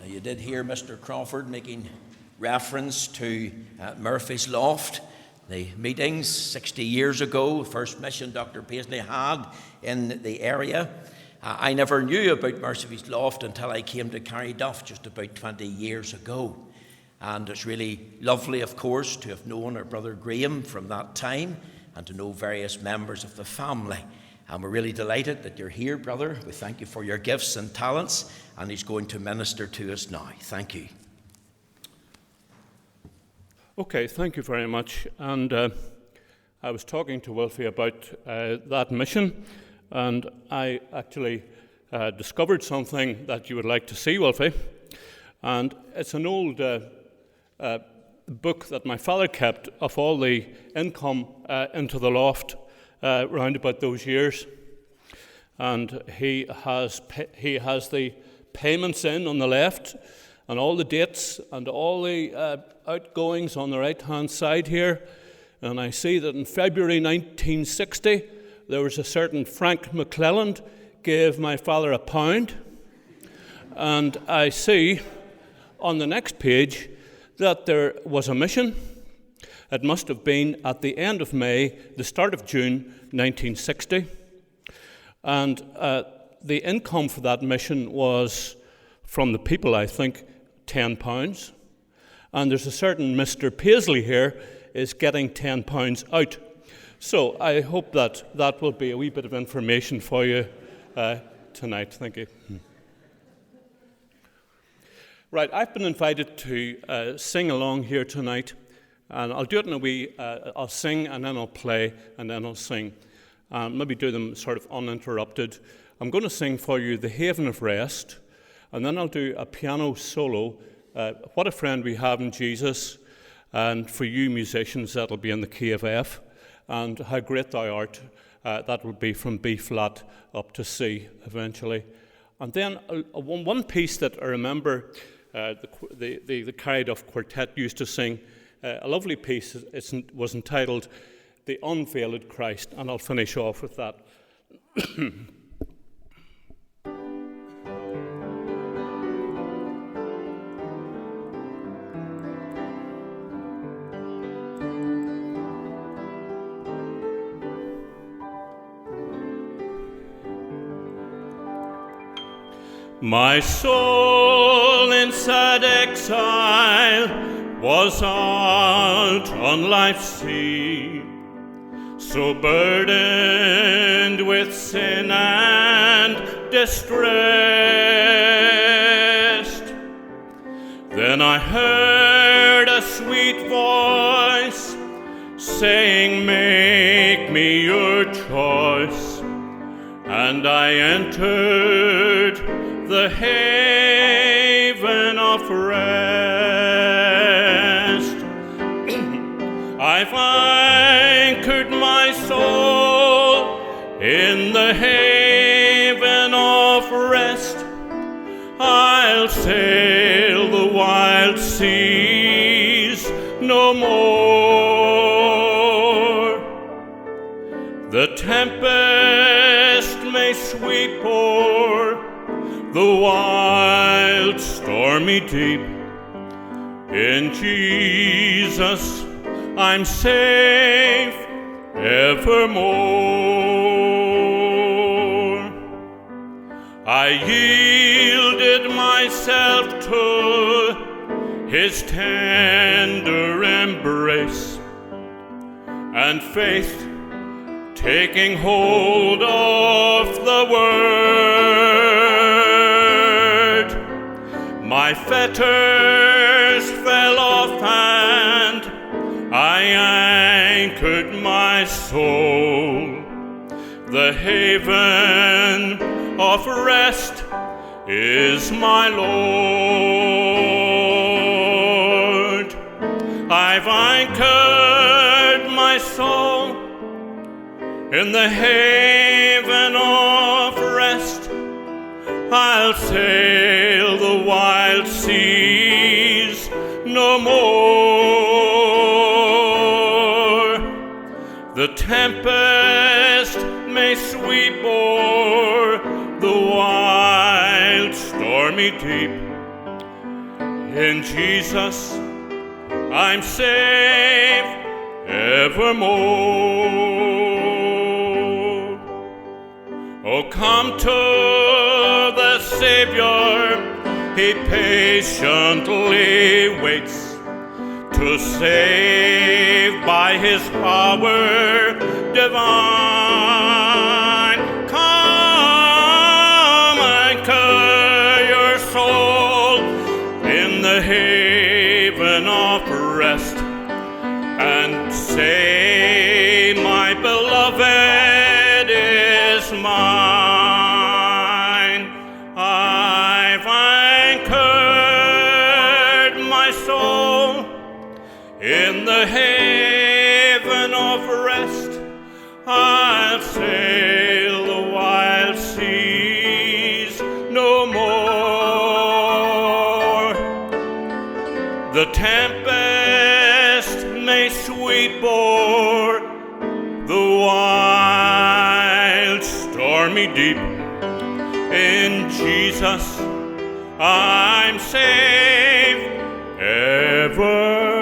You did hear Mr. Crawford making reference to Murphy's Loft, the meetings 60 years ago, first mission Dr. Paisley had in the area. I never knew about Murphy's Loft until I came to Carryduff just about 20 years ago. And it's really lovely, of course, to have known our brother Graham from that time and to know various members of the family. And we're really delighted that you're here, brother. We thank you for your gifts and talents, and he's going to minister to us now. Thank you. Okay, thank you very much. And I was talking to Wilfie about that mission, and I actually discovered something that you would like to see, Wilfie. And it's an old book that my father kept of all the income into the loft round about those years. And he has the payments in on the left, and all the dates and all the outgoings on the right-hand side here. And I see that in February 1960, there was a certain Frank McClelland gave my father £1. And I see on the next page that there was a mission. It must have been at the end of May, the start of June 1960. And the income for that mission was, from the people, I think, £10. And there's a certain Mr. Paisley here is getting £10 out. So I hope that that will be a wee bit of information for you tonight. Thank you. Right, I've been invited to sing along here tonight, and I'll do it in a wee, I'll sing and then I'll play and then I'll sing. Maybe do them sort of uninterrupted. I'm going to sing for you The Haven of Rest, and then I'll do a piano solo, What a Friend We Have in Jesus, and for you musicians that'll be in the key of F, and How Great Thou Art, that will be from B flat up to C eventually. And then one piece that I remember the Carryduff Quartet used to sing, a lovely piece, it was entitled The Unveiled Christ, and I'll finish off with that. My soul in sad exile was out on life's sea, so burdened with sin and distressed. Then I heard a sweet voice saying, make me your choice, and I entered the haven of rest. I've anchored my soul in the haven of rest. I'll sail the wild seas no more. The tempest may sweep o'er the wild, stormy deep. In Jesus I'm safe evermore. I yielded myself to his tender embrace, and faith taking hold of the word, my fetters fell off and I anchored my soul. The haven of rest is my Lord. I've anchored my soul in the haven of rest. I'll sail the wild seas no more. The tempest may sweep o'er the wild, stormy deep. In Jesus I'm safe evermore. Oh, come to the Savior, he patiently waits to save by his power divine. Come anchor your soul in the haven of rest, and say, my beloved is mine. I've anchored my soul in the haven of rest. I'll sail the wild seas no more. The tempest may sweep o'er the wild stormy deep. In Jesus I'm safe evermore.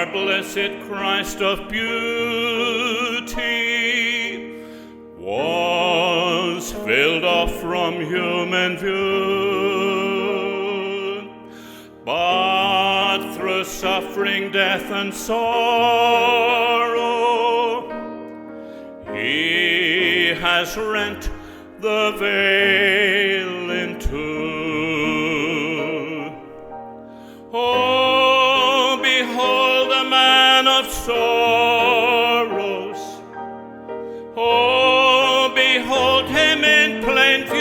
our blessed Christ of beauty, was veiled off from human view, but through suffering, death, and sorrow, he has rent the veil in two. Oh, behold the man of sorrows. Oh, behold him in plain view.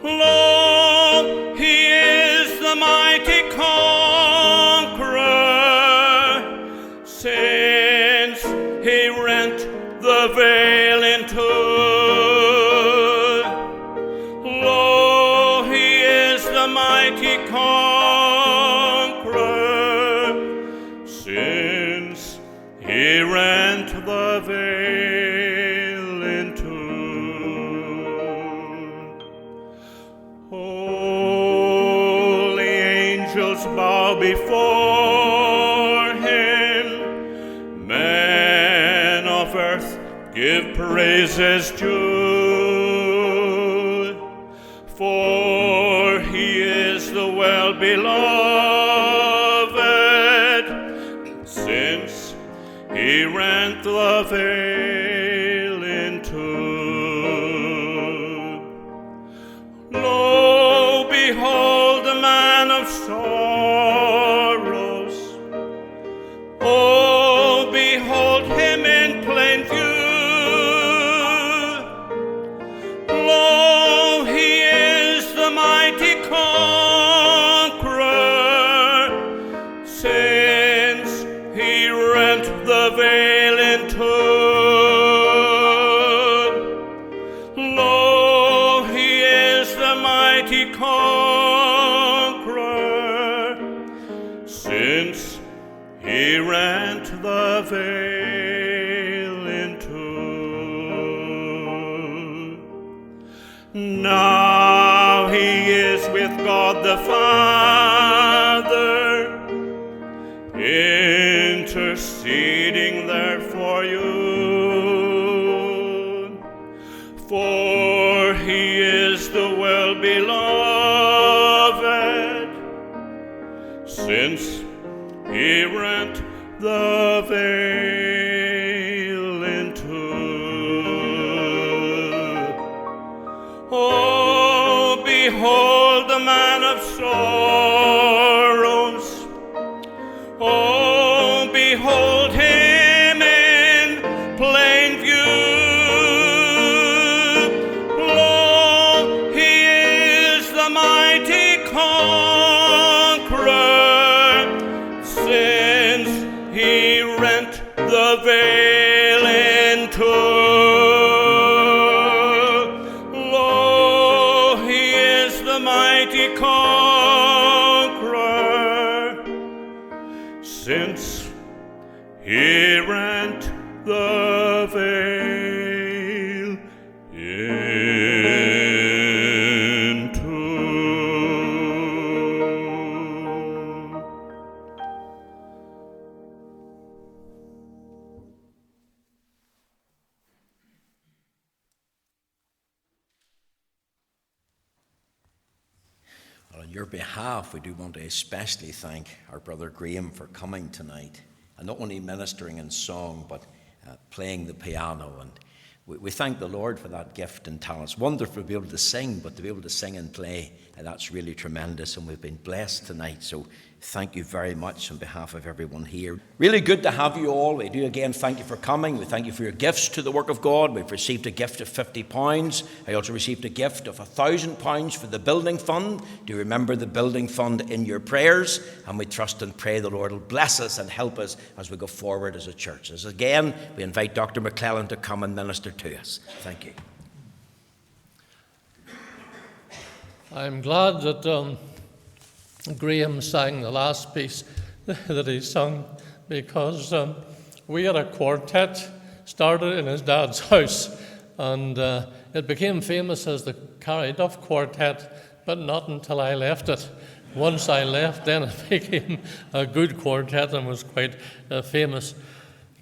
Lo, he is the mighty conqueror, since he rent the veil in two. Lo, he is the mighty conqueror, since he rent the veil in two. Holy angels bow before him, men of earth give praises due, for he is the well-beloved, since he rent the veil in two. Lo, behold the man of sorrows. Oh, behold him in plain view. Lo, he is the mighty conqueror, since he rent the veil in two. Lo, he is the mighty conqueror, since he rent the veil in two. Now he is with God the Father, interceding there for you, for he is the well-beloved, since he rent the veil in two. Oh, behold the man of sorrows. Oh, behold him in plain view. Lo, he is the mighty conqueror, since he rent the veil in two. Lo, he is the mighty conqueror, since he rent the veil in two. Well, on your behalf, we do want to especially thank our brother Graham for coming tonight, and not only ministering in song, but playing the piano. And we thank the Lord for that gift and talent. It's wonderful to be able to sing, but to be able to sing and play, that's really tremendous, and we've been blessed tonight. So thank you very much on behalf of everyone here. Really good to have you all. We do again thank you for coming. We thank you for your gifts to the work of God. We've received a gift of £50. I also received a gift of £1,000 for the building fund. Do remember the building fund in your prayers, and we trust and pray the Lord will bless us and help us as we go forward as a church. As again, we invite Dr. McClelland to come and minister to us. Thank you. I'm glad that Graham sang the last piece that he sung, because we had a quartet started in his dad's house, and it became famous as the Carryduff Quartet, but not until I left it. once I left, then it became a good quartet and was quite famous.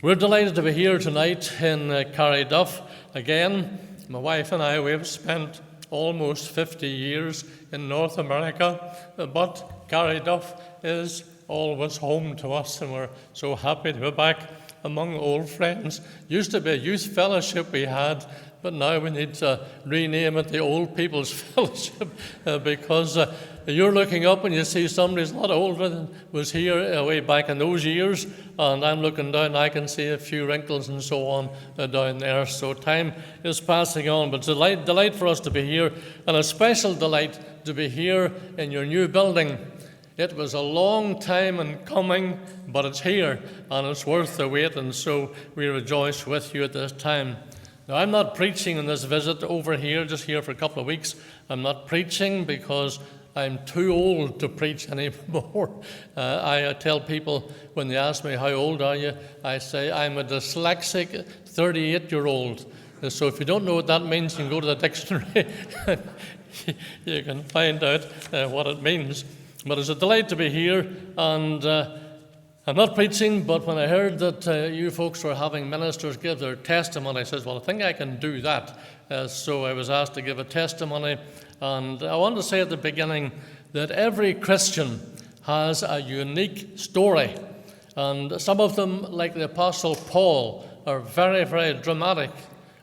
We're delighted to be here tonight in Carryduff. Again, my wife and I, we've spent almost 50 years in North America, but Carryduff is always home to us, and we're so happy to be back among old friends. Used to be a youth fellowship we had, but now we need to rename it the Old People's Fellowship because you're looking up and you see somebody's a lot older than was here way back in those years, and I'm looking down, I can see a few wrinkles and so on down there. So time is passing on, but it's a delight for us to be here, and a special delight to be here in your new building. It was a long time in coming, but it's here, and it's worth the wait, and so we rejoice with you at this time. Now, I'm not preaching on this visit over here, just here for a couple of weeks. I'm not preaching because I'm too old to preach anymore. I tell people when they ask me, how old are you? I say, I'm a dyslexic 38-year-old. So if you don't know what that means, you can go to the dictionary. You can find out what it means. But it's a delight to be here, and I'm not preaching, but when I heard that you folks were having ministers give their testimony, I said, well, I think I can do that. So I was asked to give a testimony, and I want to say at the beginning that every Christian has a unique story, and some of them, like the Apostle Paul, are very, very dramatic.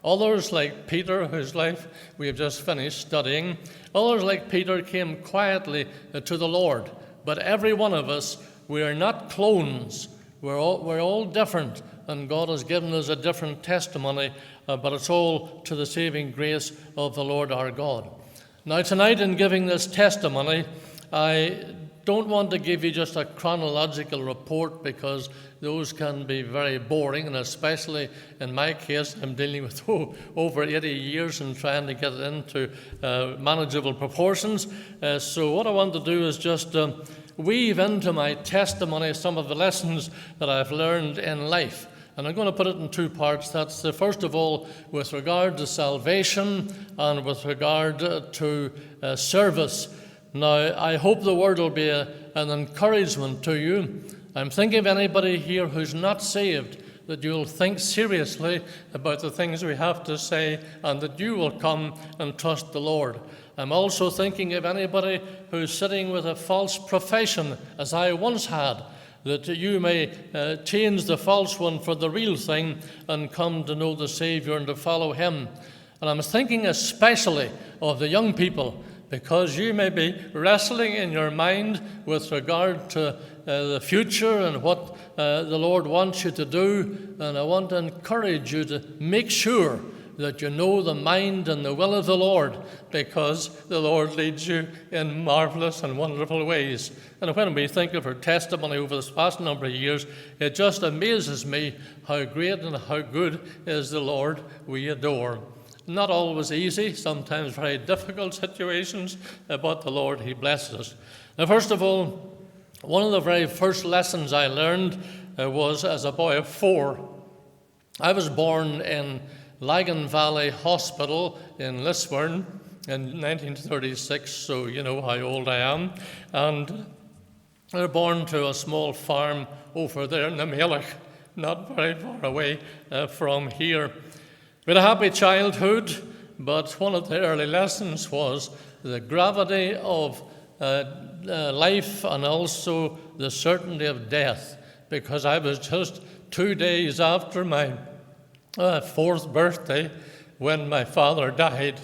Others, like Peter, whose life we have just finished studying, others, like Peter, came quietly to the Lord. But every one of us, we are not clones. We're all different, and God has given us a different testimony, but it's all to the saving grace of the Lord our God. Now, tonight, in giving this testimony, I don't want to give you just a chronological report because those can be very boring, and especially in my case, I'm dealing with over 80 years and trying to get it into manageable proportions. So what I want to do is just weave into my testimony some of the lessons that I've learned in life. And I'm going to put it in two parts. That's first of all with regard to salvation and with regard to service. Now, I hope the word will be an encouragement to you. I'm thinking of anybody here who's not saved, that you'll think seriously about the things we have to say, and that you will come and trust the Lord. I'm also thinking of anybody who's sitting with a false profession, as I once had, that you may change the false one for the real thing and come to know the Savior and to follow Him. And I'm thinking especially of the young people, because you may be wrestling in your mind with regard to the future and what the Lord wants you to do. And I want to encourage you to make sure that you know the mind and the will of the Lord, because the Lord leads you in marvelous and wonderful ways. And when we think of her testimony over this past number of years, it just amazes me how great and how good is the Lord we adore. Not always easy, sometimes very difficult situations, but the Lord, He blesses us. Now, first of all, one of the very first lessons I learned was as a boy of 4. I was born in Lagan Valley Hospital in Lisburn in 1936, so you know how old I am. And I was born to a small farm over there in the Melech, not very far away from here. We had a happy childhood, but one of the early lessons was the gravity of life and also the certainty of death, because I was just 2 days after my 4th birthday when my father died.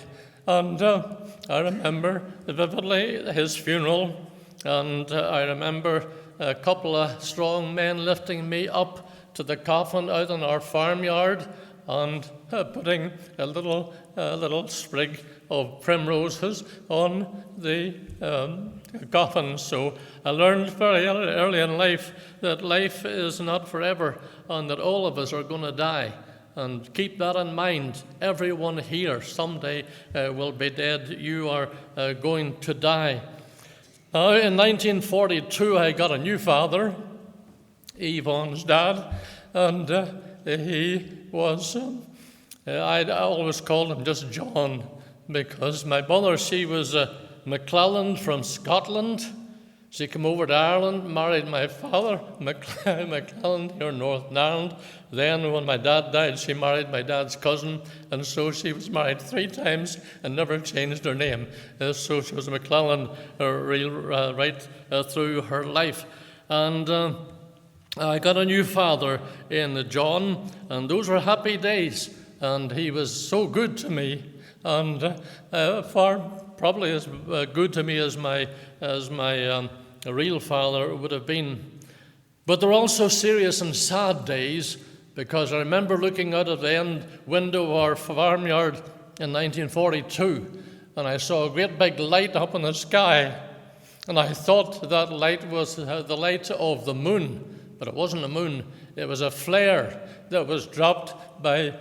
And I remember vividly his funeral, and I remember a couple of strong men lifting me up to the coffin out in our farmyard and putting a little sprig of primroses on the coffin. So I learned very early in life that life is not forever and that all of us are going to die. And keep that in mind. Everyone here someday will be dead. You are going to die. Now, in 1942, I got a new father, Yvonne's dad, and he was, I always called him just John, because my mother, she was McClelland from Scotland, She came over to Ireland, married my father, McClelland, here in Northern Ireland. Then when my dad died, she married my dad's cousin, and so she was married 3 times and never changed her name. So she was McClelland right through her life. And I got a new father in John, and those were happy days. And he was so good to me, and far probably as good to me as my real father would have been. But there were also serious and sad days, because I remember looking out of the end window of our farmyard in 1942, and I saw a great big light up in the sky, and I thought that light was the light of the moon, but it wasn't a moon. It was a flare that was dropped by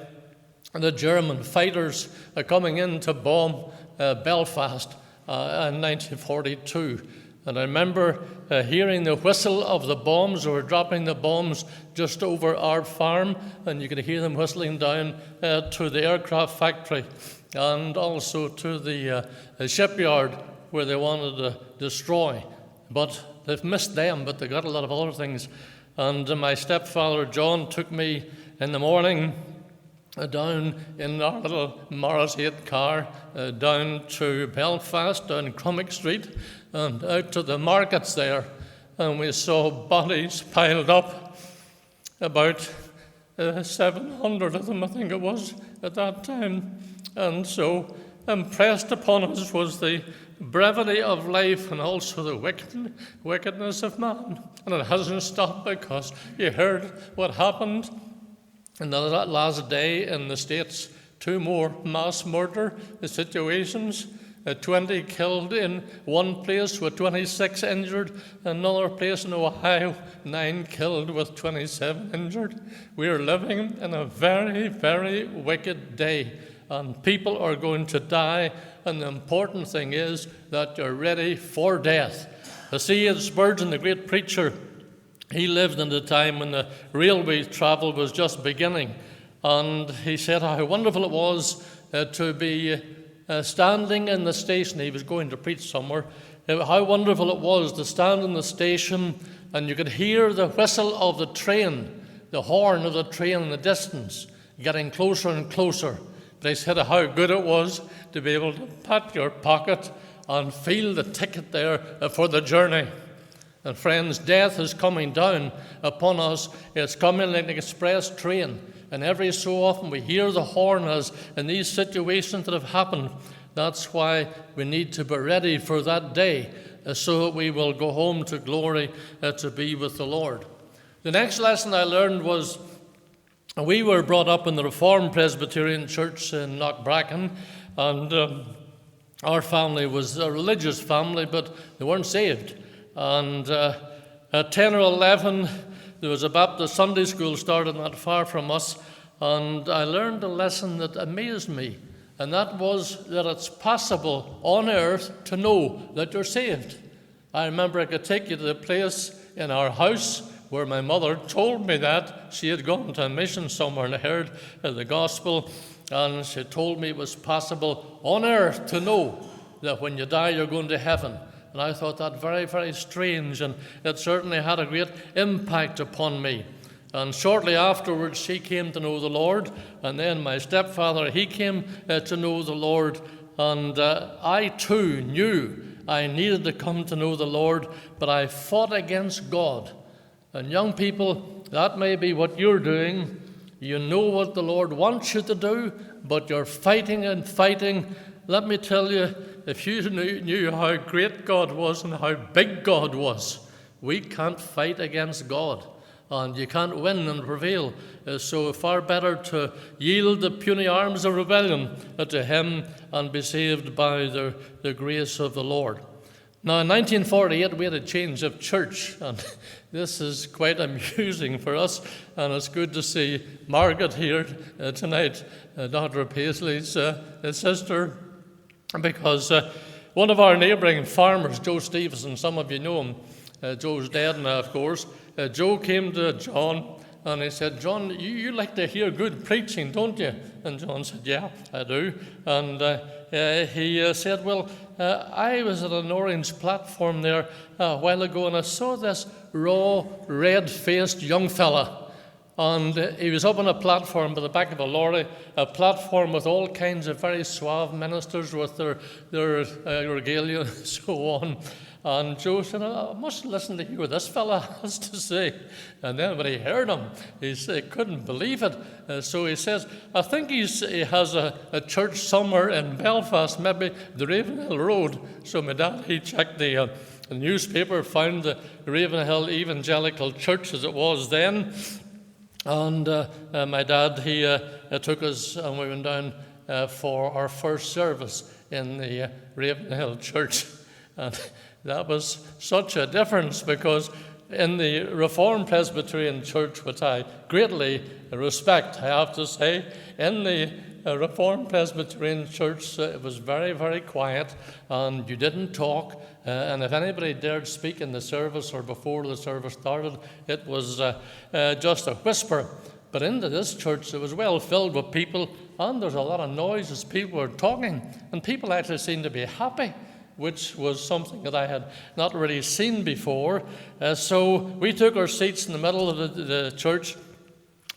the German fighters coming in to bomb Belfast in 1942. And I remember hearing the whistle of the bombs. They were dropping the bombs just over our farm, and you could hear them whistling down to the aircraft factory and also to the shipyard where they wanted to destroy. But they've missed them, but they got a lot of other things. And my stepfather, John, took me in the morning down in our little Morris 8 car down to Belfast, down Crummock Street, and out to the markets there. And we saw bodies piled up, about 700 of them, I think it was, at that time. And so impressed upon us was the brevity of life and also the wickedness of man. And it hasn't stopped, because you heard what happened in the last day in the States. 2 more mass murder situations, 20 killed in one place with 26 injured, another place in Ohio, 9 killed with 27 injured. We are living in a very, very wicked day, and people are going to die, and the important thing is that you're ready for death. C.H. Spurgeon, the great preacher, he lived in the time when the railway travel was just beginning, and he said how wonderful it was to be standing in the station. He was going to preach somewhere. How wonderful it was to stand in the station, and you could hear the whistle of the train, the horn of the train in the distance, getting closer and closer. But he said how good it was to be able to pat your pocket and feel the ticket there for the journey. And friends, death is coming down upon us. It's coming like an express train. And every so often we hear the horn as in these situations that have happened. That's why we need to be ready for that day, so that we will go home to glory to be with the Lord. The next lesson I learned was, we were brought up in the Reformed Presbyterian Church in Knockbracken, and our family was a religious family, but they weren't saved. And at 10 or 11, there was a Baptist Sunday school started not far from us, and I learned a lesson that amazed me, and that was that it's possible on earth to know that you're saved. I remember I could take you to the place in our house where my mother told me that she had gone to a mission somewhere and heard the gospel, and she told me it was possible on earth to know that when you die you're going to heaven. And I thought that very, very strange, and it certainly had a great impact upon me. And shortly afterwards, she came to know the Lord, and then my stepfather, he came to know the Lord, and I too knew I needed to come to know the Lord, but I fought against God. And young people, that may be what you're doing. You know what the Lord wants you to do, but you're fighting and fighting. Let me tell you, if you knew how great God was and how big God was, we can't fight against God, and you can't win and prevail. So far better to yield the puny arms of rebellion to Him and be saved by the grace of the Lord. Now, in 1948, we had a change of church, and this is quite amusing for us, and it's good to see Margaret here tonight, Dr. Paisley's sister, because one of our neighbouring farmers, Joe Stevenson, some of you know him, Joe's dead now, of course. Joe came to John and he said, "John, you like to hear good preaching, don't you?" And John said, "Yeah, I do." And he said, "Well, I was at an orange platform there a while ago, and I saw this raw, red-faced young fella. And he was up on a platform by the back of a lorry, a platform with all kinds of very suave ministers with their regalia and so on." And Joe said, "I must listen to hear what this fella has to say." And then when he heard him, he couldn't believe it. So he says, "I think he has a church somewhere in Belfast, maybe the Ravenhill Road." So my dad, he checked the newspaper, found the Ravenhill Evangelical Church as it was then. And my dad, he took us, and we went down for our first service in the Ravenhill Church. And that was such a difference, because in the Reformed Presbyterian Church, which I greatly respect, I have to say, in the Reformed Presbyterian Church, it was very, very quiet, and you didn't talk. And if anybody dared speak in the service or before the service started, it was just a whisper. But into this church, it was well filled with people, and there's a lot of noise as people were talking, and people actually seemed to be happy, which was something that I had not really seen before. So we took our seats in the middle of the church,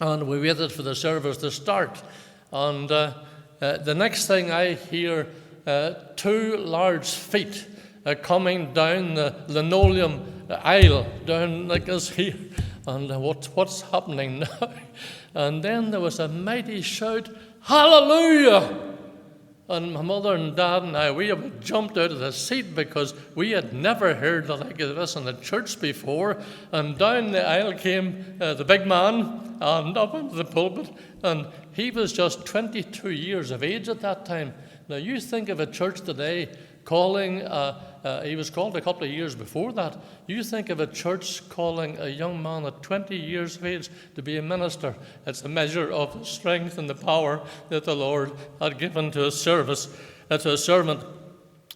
and we waited for the service to start. And the next thing I hear, 2 large feet coming down the linoleum aisle, down like this here. And what's happening now? And then there was a mighty shout, "Hallelujah!" And my mother and dad and I, we jumped out of the seat, because we had never heard the like of this in the church before. And down the aisle came the big man, and up into the pulpit. And he was just 22 years of age at that time. Now you think of a church today calling, he was called a couple of years before that. You think of a church calling a young man at 20 years of age to be a minister. It's a measure of the strength and the power that the Lord had given to his service, to his servant.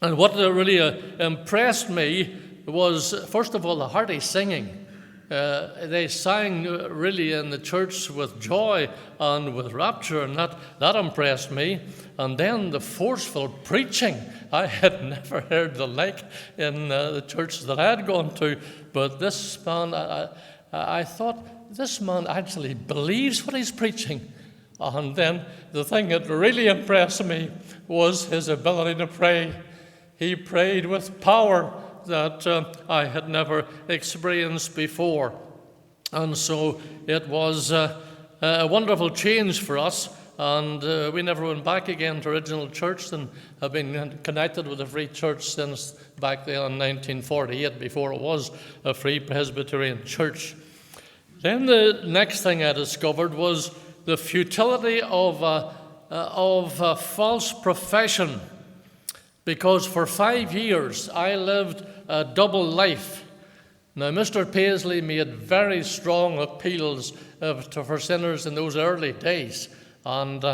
And what really impressed me was, first of all, the hearty singing. They sang really in the church with joy and with rapture, and that impressed me. And then the forceful preaching. I had never heard the like in the churches that I had gone to. But this man, I thought, this man actually believes what he's preaching. And then the thing that really impressed me was his ability to pray. He prayed with power that I had never experienced before. And so it was a wonderful change for us. And we never went back again to original church, and have been connected with the Free Church since back then in 1948, before it was a Free Presbyterian Church. Then the next thing I discovered was the futility of a false profession, because for 5 years I lived a double life. Now, Mr. Paisley made very strong appeals for sinners in those early days. And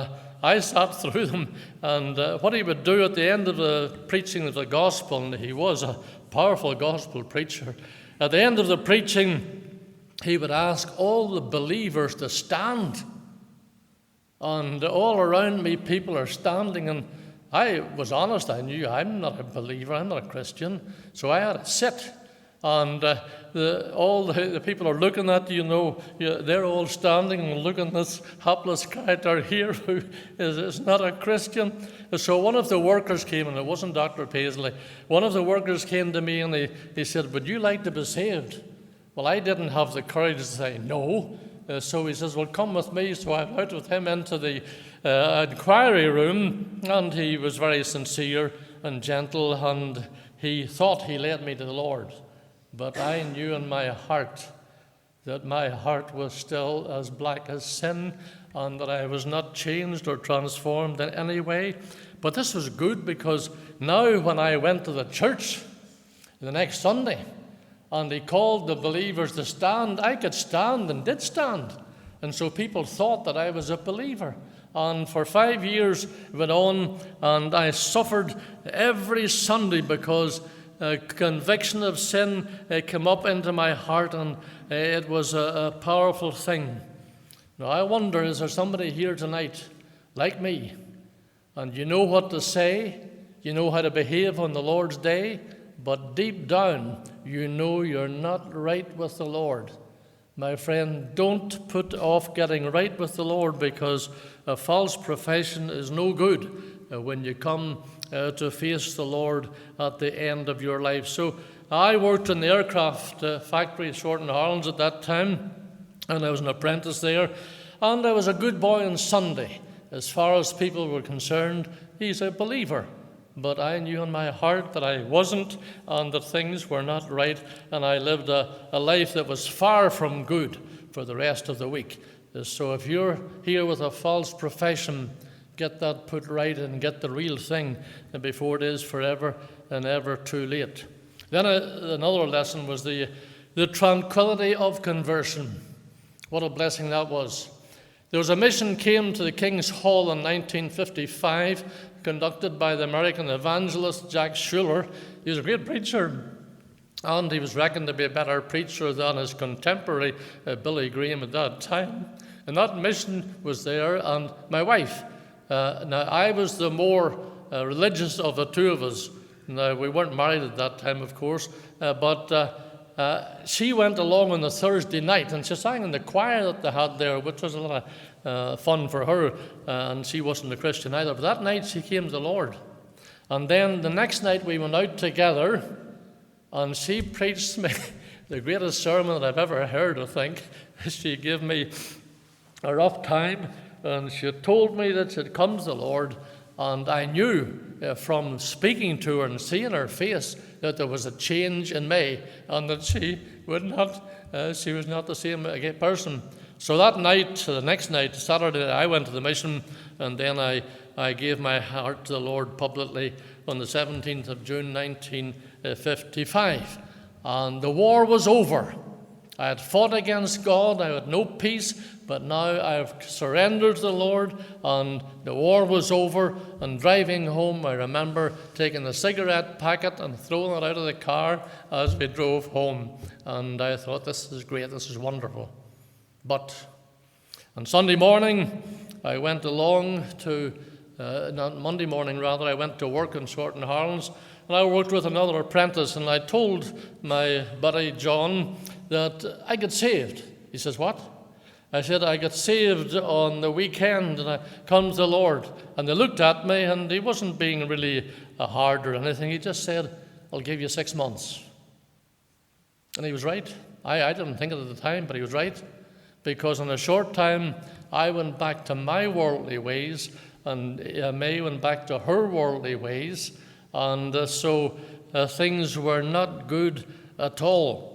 I sat through them, and what he would do at the end of the preaching of the gospel, and he was a powerful gospel preacher, at the end of the preaching, he would ask all the believers to stand. And all around me, people are standing, and I was honest. I knew I'm not a believer, I'm not a Christian, so I had to sit. And all the people are looking at you, they're all standing and looking at this hapless character here who is not a Christian. So one of the workers came, and it wasn't Dr. Paisley. One of the workers came to me, and he said, "Would you like to be saved?" Well, I didn't have the courage to say no. So he says, "Well, come with me." So I went out with him into the inquiry room, and he was very sincere and gentle, and he thought he led me to the Lord. But I knew in my heart that my heart was still as black as sin, and that I was not changed or transformed in any way. But this was good, because now when I went to the church the next Sunday, and he called the believers to stand, I could stand and did stand. And so people thought that I was a believer. And for 5 years it went on, and I suffered every Sunday because conviction of sin came up into my heart, and it was a powerful thing. Now, I wonder, is there somebody here tonight like me, and you know what to say, you know how to behave on the Lord's day, but deep down you know you're not right with the Lord? My friend, don't put off getting right with the Lord, because a false profession is no good when you come to face the Lord at the end of your life. So I worked in the aircraft factory at Shorten Harlands at that time, and I was an apprentice there, and I was a good boy on Sunday. As far as people were concerned, he's a believer. But I knew in my heart that I wasn't, and that things were not right, and I lived a life that was far from good for the rest of the week. So if you're here with a false profession, get that put right and get the real thing before it is forever and ever too late. Then another lesson was the tranquility of conversion. What a blessing that was. There was a mission came to the King's Hall in 1955, conducted by the American evangelist Jack Schuller. He was a great preacher, and he was reckoned to be a better preacher than his contemporary Billy Graham at that time. And that mission was there, and my wife. Now, I was the more religious of the two of us. Now, we weren't married at that time, of course, but she went along on the Thursday night, and she sang in the choir that they had there, which was a lot of fun for her, and she wasn't a Christian either. But that night she came to the Lord. And then the next night we went out together, and she preached me the greatest sermon that I've ever heard, I think. She gave me a rough time, and she told me that she'd come to the Lord, and I knew from speaking to her and seeing her face that there was a change in me, and that she was not the same person. So that night, the next night, Saturday, I went to the mission, and then I gave my heart to the Lord publicly on the 17th of June, 1955. And the war was over. I had fought against God, I had no peace, but now I've surrendered to the Lord, and the war was over. And driving home, I remember taking a cigarette packet and throwing it out of the car as we drove home. And I thought, this is great, this is wonderful. But on Sunday morning, I went along to, Monday morning rather, I went to work in Shorten Harlands, and I worked with another apprentice, and I told my buddy John that I got saved. He says, what? I said, I got saved on the weekend, and I come to the Lord. And they looked at me, and he wasn't being really hard or anything. He just said, I'll give you 6 months. And he was right. I didn't think it at the time, but he was right. Because in a short time, I went back to my worldly ways, and May went back to her worldly ways, and so things were not good at all.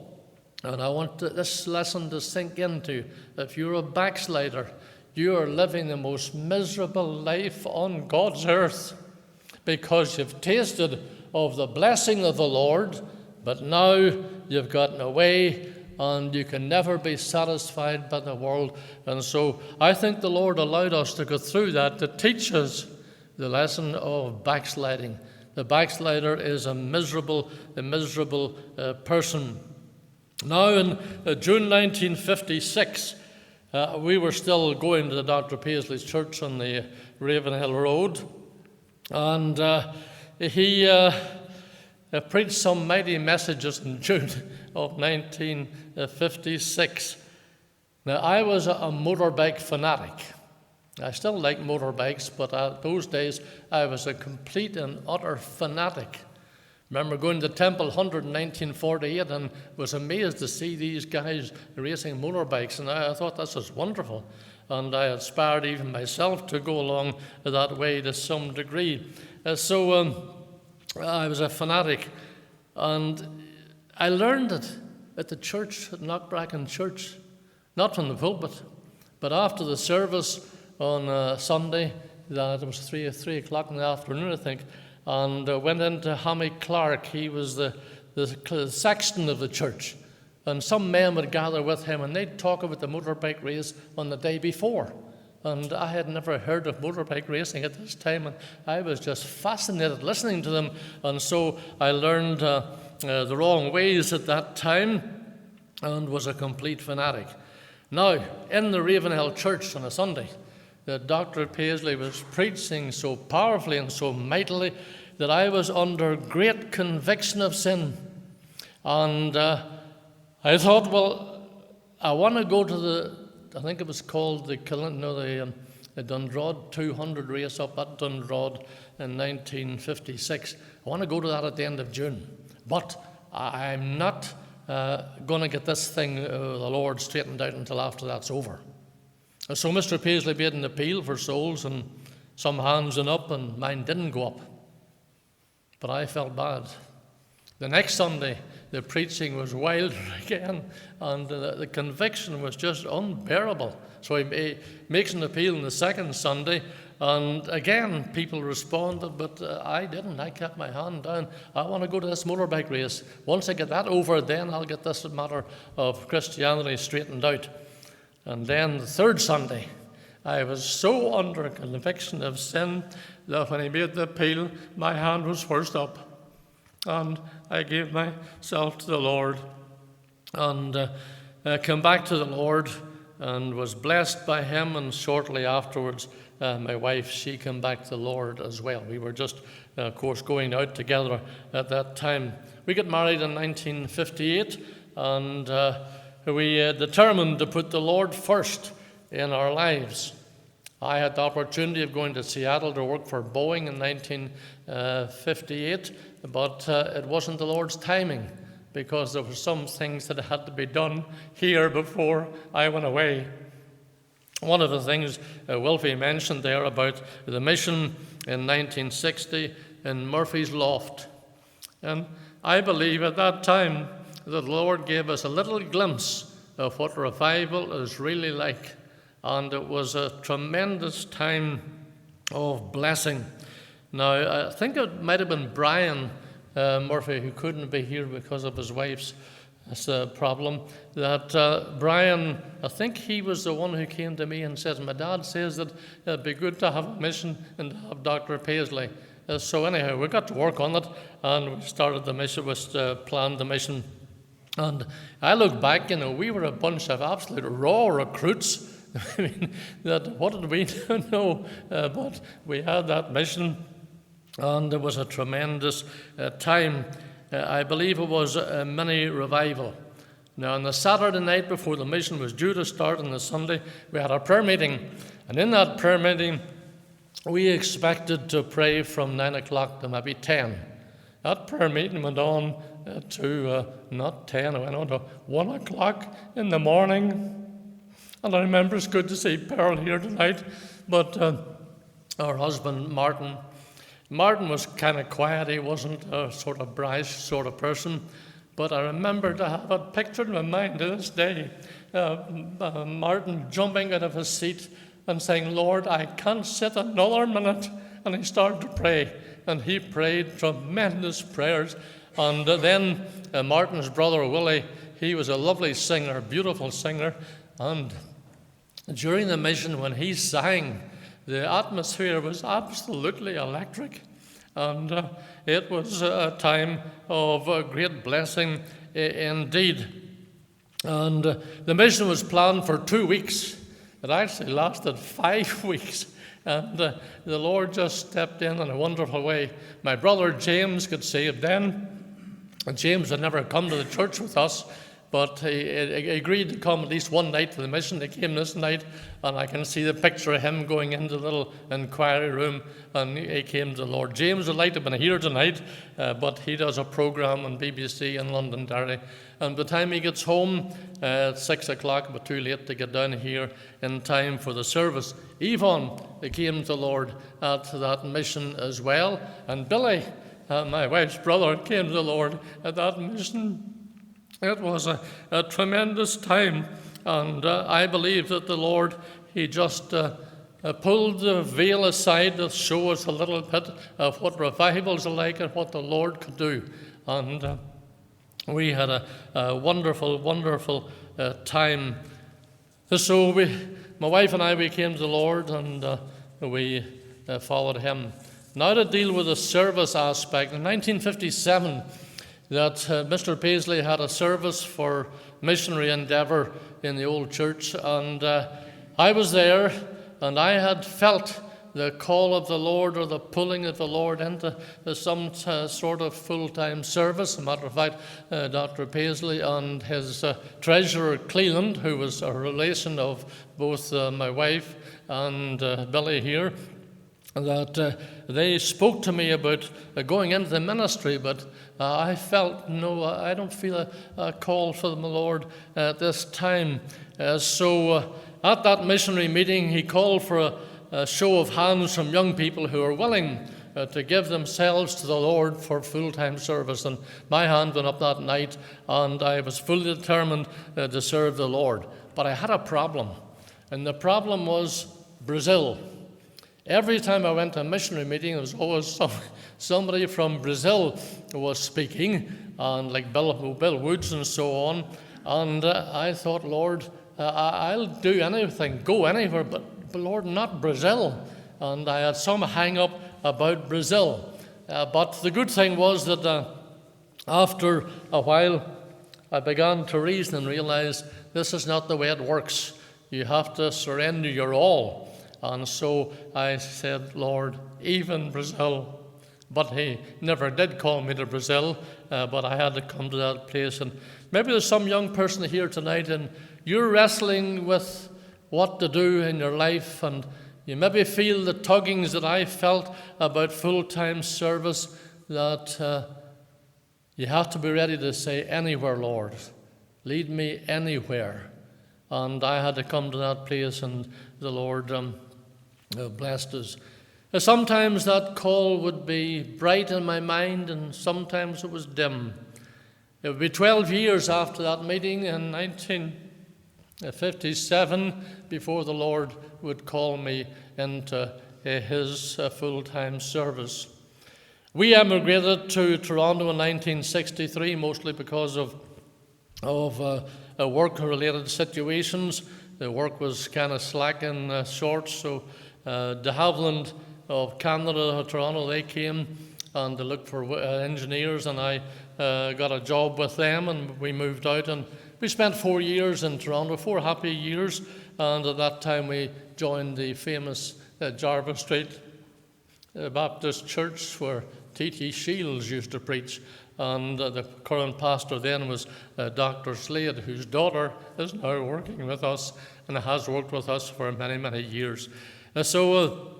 And I want this lesson to sink into. If you're a backslider, you are living the most miserable life on God's earth, because you've tasted of the blessing of the Lord, but now you've gotten away, and you can never be satisfied by the world. And so I think the Lord allowed us to go through that to teach us the lesson of backsliding. The backslider is a miserable person. Now in June 1956, we were still going to the Dr. Paisley's church on the Ravenhill Road, and he preached some mighty messages in June of 1956. Now, I was a motorbike fanatic. I still like motorbikes, but those days I was a complete and utter fanatic. Remember going to Temple 100 in 1948 and was amazed to see these guys racing motorbikes, and I thought this was wonderful. And I aspired even myself to go along that way to some degree. So I was a fanatic, and I learned it at the church, at Knockbracken Church, not from the pulpit, but after the service on Sunday. That it was 3 o'clock in the afternoon, I think, and went into Hammy Clark. He was the sexton of the church, and some men would gather with him, and they'd talk about the motorbike race on the day before. And I had never heard of motorbike racing at this time, and I was just fascinated listening to them. And so I learned the wrong ways at that time and was a complete fanatic. Now, in the Ravenhill Church on a Sunday, Dr. Paisley was preaching so powerfully and so mightily that I was under great conviction of sin. And I thought, well, I want to go to I think it was called the Dundrod 200 race up at Dundrod in 1956. I want to go to that at the end of June. But I'm not going to get this thing, the Lord, straightened out until after that's over. So Mr. Paisley made an appeal for souls, and some hands went up, and mine didn't go up. But I felt bad. The next Sunday, the preaching was wilder again, and the conviction was just unbearable. So he makes an appeal on the second Sunday, and again, people responded, but I didn't. I kept my hand down. I want to go to this motorbike race. Once I get that over, then I'll get this matter of Christianity straightened out. And then the third Sunday, I was so under conviction of sin that when he made the appeal, my hand was first up. And I gave myself to the Lord and came back to the Lord and was blessed by him. And shortly afterwards, my wife, she came back to the Lord as well. We were just, of course, going out together at that time. We got married in 1958, and we determined to put the Lord first in our lives. I had the opportunity of going to Seattle to work for Boeing in 1958, but it wasn't the Lord's timing, because there were some things that had to be done here before I went away. One of the things Wilfie mentioned there about the mission in 1960 in Murphy's Loft. And I believe at that time that the Lord gave us a little glimpse of what revival is really like. And it was a tremendous time of blessing. Now, I think it might have been Brian Murphy, who couldn't be here because of his wife's problem, that Brian, I think he was the one who came to me and said, my dad says that it'd be good to have a mission and to have Dr. Paisley. So anyhow, we got to work on it, and we started the mission, planned the mission. And I look back, we were a bunch of absolute raw recruits. I mean, what did we know? But we had that mission, and it was a tremendous time. I believe it was a mini revival. Now, on the Saturday night before the mission was due to start on the Sunday, we had a prayer meeting. And in that prayer meeting, we expected to pray from 9 o'clock to maybe 10. That prayer meeting went on to, not 10, it went on to 1 o'clock in the morning. And I remember, it's good to see Pearl here tonight, but our husband, Martin was kind of quiet. He wasn't a sort of brash sort of person. But I remember to have it pictured in my mind to this day. Martin jumping out of his seat and saying, Lord, I can't sit another minute. And he started to pray. And he prayed tremendous prayers. And then Martin's brother, Willie, he was a lovely singer, beautiful singer. And during the mission, when he sang, the atmosphere was absolutely electric. And it was a time of great blessing indeed. And the mission was planned for 2 weeks. It actually lasted 5 weeks. And the Lord just stepped in a wonderful way. My brother James got saved then. And James had never come to the church with us, but he agreed to come at least one night to the mission. He came this night, and I can see the picture of him going into the little inquiry room, and he came to the Lord. James would like to have been here tonight, but he does a program on BBC in Londonderry. And by the time he gets home at 6 o'clock, but too late to get down here in time for the service. Yvonne came to the Lord at that mission as well. And Billy, my wife's brother, came to the Lord at that mission. It was a tremendous time, and I believe that the Lord, he just pulled the veil aside to show us a little bit of what revivals are like and what the Lord could do. And we had a wonderful, wonderful time. So my wife and I, we came to the Lord, and we followed him. Now to deal with the service aspect. In 1957, that Mr. Paisley had a service for missionary endeavour in the old church, and I was there, and I had felt the call of the Lord, or the pulling of the Lord into some sort of full-time service. As a matter of fact, Dr. Paisley and his treasurer, Cleland, who was a relation of both my wife and Billy here, that they spoke to me about going into the ministry, but I felt, no, I don't feel a call from the Lord at this time. So at that missionary meeting, he called for a show of hands from young people who are willing to give themselves to the Lord for full-time service. And my hand went up that night, and I was fully determined to serve the Lord. But I had a problem, and the problem was Brazil. Every time I went to a missionary meeting, there was always somebody from Brazil who was speaking, and like Bill Woods and so on. And I thought, Lord, I'll do anything, go anywhere, but Lord, not Brazil. And I had some hang-up about Brazil. But the good thing was that after a while, I began to reason and realize this is not the way it works. You have to surrender your all. And so I said, Lord, even Brazil. But he never did call me to Brazil, but I had to come to that place. And maybe there's some young person here tonight, and you're wrestling with what to do in your life, and you maybe feel the tuggings that I felt about full-time service, that you have to be ready to say, anywhere, Lord. Lead me anywhere. And I had to come to that place, and the Lord blessed us. Sometimes that call would be bright in my mind, and sometimes it was dim. It would be 12 years after that meeting in 1957 before the Lord would call me into his full-time service. We emigrated to Toronto in 1963, mostly because of work-related situations. The work was kind of slack and short, so de Havilland of Canada, Toronto, they came and they looked for engineers, and I got a job with them, and we moved out, and we spent 4 years in Toronto, 4 happy years, and at that time we joined the famous Jarvis Street Baptist Church where T.T. Shields used to preach, and the current pastor then was Dr. Slade, whose daughter is now working with us and has worked with us for many, many years. So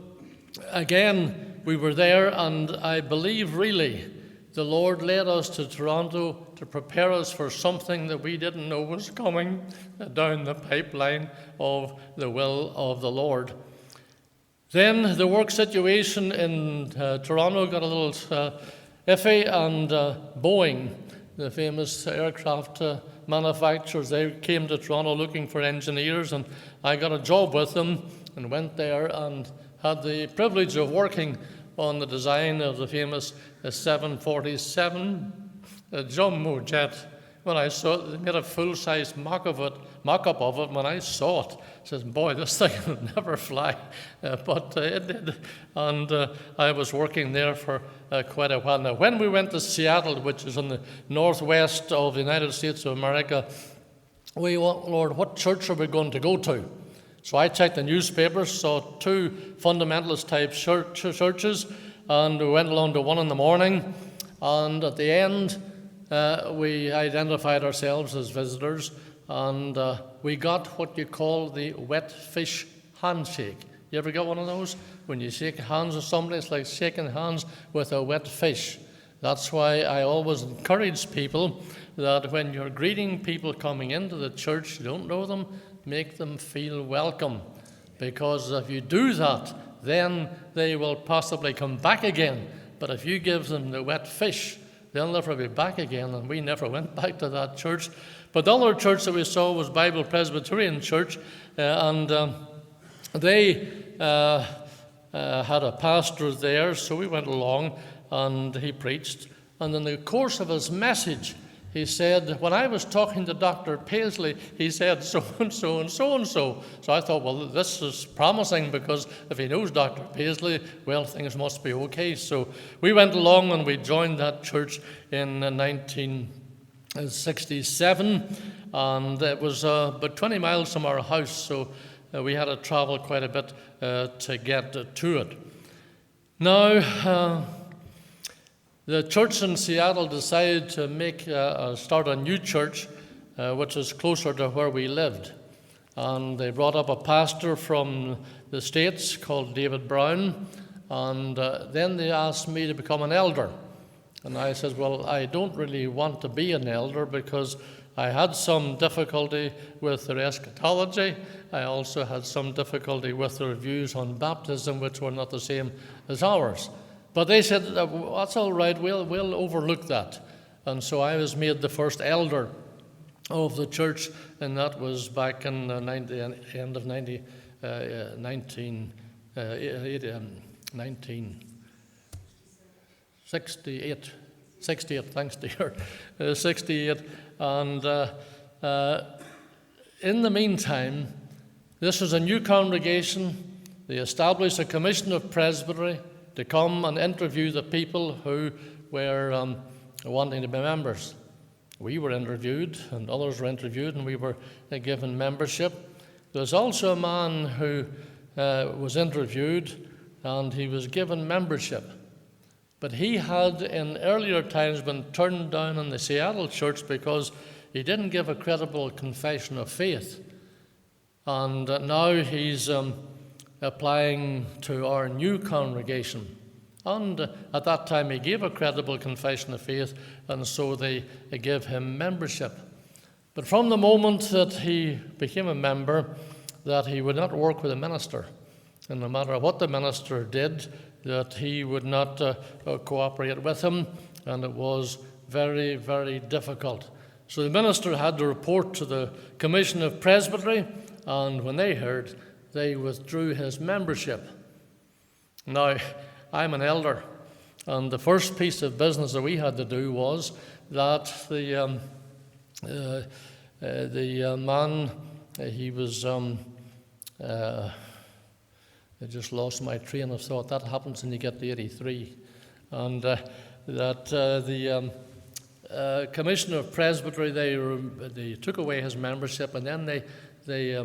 again, we were there, and I believe really the Lord led us to Toronto to prepare us for something that we didn't know was coming down the pipeline of the will of the Lord. Then the work situation in Toronto got a little iffy, and Boeing, the famous aircraft manufacturers, they came to Toronto looking for engineers, and I got a job with them and went there and had the privilege of working on the design of the famous 747 jumbo jet. When I saw it, they made a full-size mock-up of it. When I saw it, I said, boy, this thing will never fly. But it did. And I was working there for quite a while. Now, when we went to Seattle, which is in the northwest of the United States of America, we went, Lord, what church are we going to go to? So I checked the newspapers, saw 2 fundamentalist-type churches, and we went along to one in the morning. And at the end, we identified ourselves as visitors, and we got what you call the wet fish handshake. You ever got one of those? When you shake hands with somebody, it's like shaking hands with a wet fish. That's why I always encourage people that when you're greeting people coming into the church, you don't know them, make them feel welcome. Because if you do that, then they will possibly come back again. But if you give them the wet fish, they'll never be back again, and we never went back to that church. But the other church that we saw was Bible Presbyterian Church, and they had a pastor there, so we went along, and he preached. And in the course of his message, he said, when I was talking to Dr. Paisley, he said so-and-so and so-and-so. So I thought, well, this is promising, because if he knows Dr. Paisley, well, things must be okay. So we went along and we joined that church in 1967, and it was about 20 miles from our house, so we had to travel quite a bit to get to it. Now, the church in Seattle decided to start a new church, which is closer to where we lived. And they brought up a pastor from the States called David Brown, and then they asked me to become an elder. And I said, well, I don't really want to be an elder, because I had some difficulty with their eschatology. I also had some difficulty with their views on baptism, which were not the same as ours. But they said, that's all right, we'll overlook that. And so I was made the first elder of the church, and that was back in the end of 1968. 68, thanks dear. 68. And in the meantime, this was a new congregation. They established a commission of Presbytery to come and interview the people who were wanting to be members. We were interviewed, and others were interviewed, and we were given membership. There was also a man who was interviewed, and he was given membership. But he had, in earlier times, been turned down in the Seattle church because he didn't give a credible confession of faith. And now he's applying to our new congregation. And at that time he gave a credible confession of faith, and so they gave him membership. But from the moment that he became a member, that he would not work with a minister. And no matter what the minister did, that he would not cooperate with him, and it was very, very difficult. So the minister had to report to the Commission of Presbytery, and when they heard, they withdrew his membership. Now, I'm an elder, and the first piece of business that we had to do was that the man, he was, I just lost my train of thought. That happens when you get to 83. And the Commission of Presbytery, they took away his membership, and then they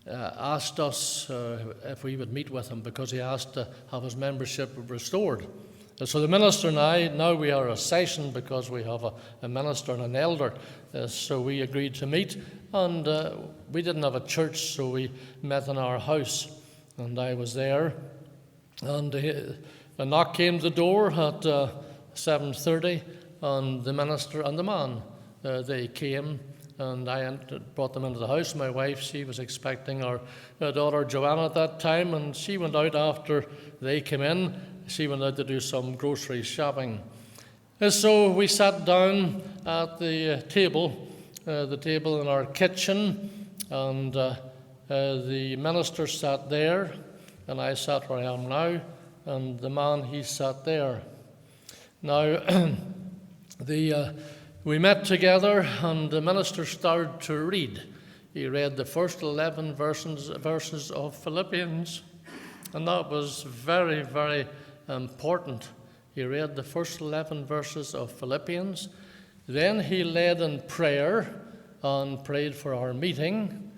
asked us if we would meet with him, because he asked to have his membership restored. And so the minister and I, now we are a session because we have a minister and an elder, so we agreed to meet, and we didn't have a church, so we met in our house, and I was there, and a knock came to the door at 7:30, and the minister and the man, they came, and I brought them into the house. My wife, she was expecting our daughter Joanna at that time, and she went out after they came in. She went out to do some grocery shopping. And so we sat down at the table in our kitchen, and the minister sat there, and I sat where I am now, and the man, he sat there. Now, we met together, and the minister started to read. He read the first 11 verses of Philippians, and that was very, very important. He read the first 11 verses of Philippians. Then he led in prayer and prayed for our meeting,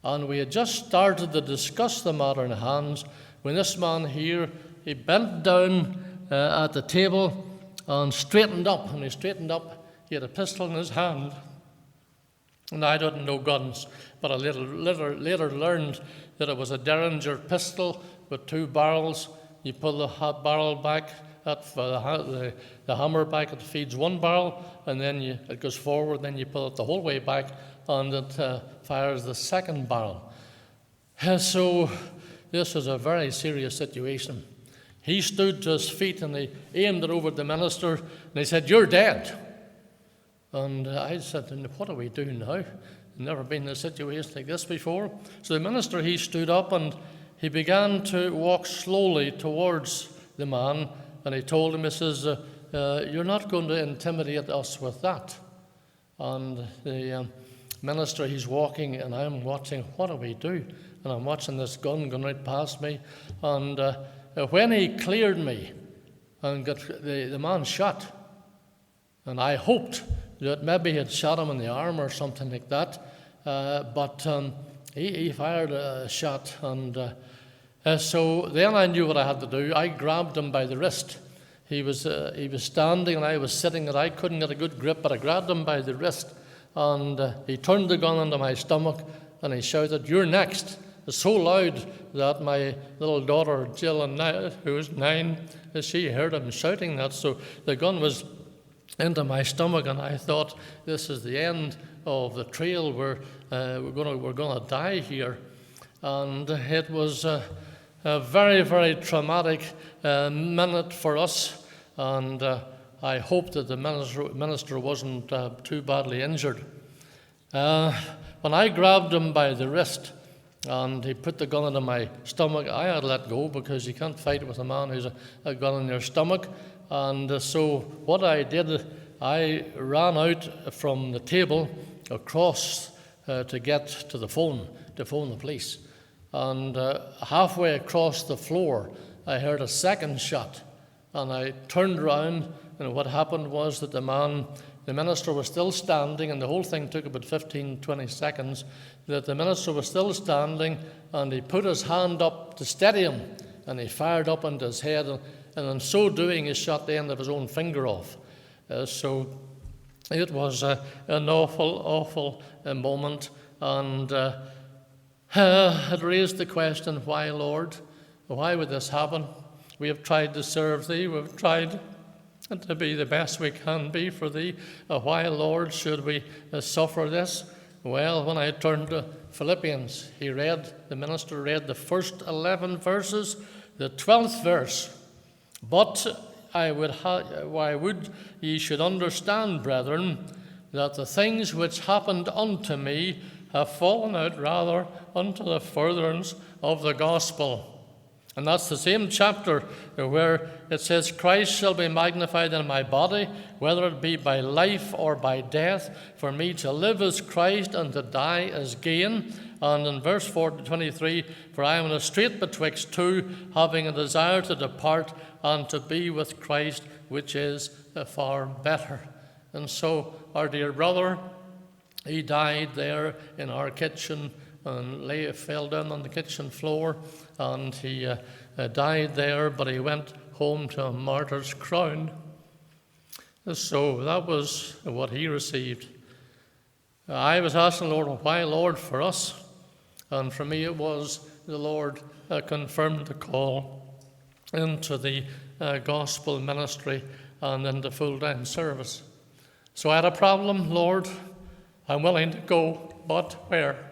and we had just started to discuss the matter in hand when this man here, he bent down at the table and straightened up. And he straightened up, he had a pistol in his hand. And I didn't know guns, but I later learned that it was a Derringer pistol with 2 barrels. You pull the barrel back, the hammer back, it feeds 1 barrel, and then it goes forward, then you pull it the whole way back, and it fires the 2nd barrel. So this was a very serious situation. He stood to his feet, and he aimed it over at the minister, and he said, "You're dead." And I said, "What do we do now? I've never been in a situation like this before." So the minister, he stood up, and he began to walk slowly towards the man, and he told him, he says, "You're not going to intimidate us with that." And the minister, he's walking, and I'm watching, what do we do? And I'm watching this gun going right past me. And when he cleared me and got the man shot, and I hoped that maybe he had shot him in the arm or something like that, but he fired a shot. And so then I knew what I had to do. I grabbed him by the wrist. He was standing and I was sitting, and I couldn't get a good grip, but I grabbed him by the wrist, and he turned the gun into my stomach, and he shouted, "You're next." It's so loud that my little daughter Jill, who was 9, she heard him shouting that. So the gun was into my stomach, and I thought, this is the end of the trail. We're going to die here. And it was a very, very traumatic minute for us, and I hope that the minister wasn't too badly injured. When I grabbed him by the wrist and he put the gun into my stomach, I had let go, because you can't fight with a man who's a gun in your stomach. And so what I did, I ran out from the table across to get to the phone, to phone the police. And halfway across the floor, I heard a second shot. And I turned around, and what happened was that the minister was still standing, and the whole thing took about 15, 20 seconds, that the minister was still standing, and he put his hand up to steady him, and he fired up into his head, and in so doing, he shot the end of his own finger off. So it was an awful, awful moment, and it raised the question, why, Lord? Why would this happen? We have tried to serve Thee. We've tried to be the best we can be for Thee. Why, Lord, should we suffer this? Well, when I turned to Philippians, the minister read the first 11 verses, the 12th verse. But I would ye should understand, brethren, that the things which happened unto me have fallen out rather unto the furtherance of the gospel. And that's the same chapter where it says, Christ shall be magnified in my body, whether it be by life or by death. For me to live is Christ, and to die is gain. And in verse 23, for I am in a strait betwixt two, having a desire to depart and to be with Christ, which is far better. And so our dear brother, he died there in our kitchen, and fell down on the kitchen floor, and he died there, but he went home to a martyr's crown. So that was what he received. I was asking the Lord, why, Lord, for us? And for me it was the Lord confirmed the call into the gospel ministry and into full-time service. So I had a problem, Lord, I'm willing to go, but where?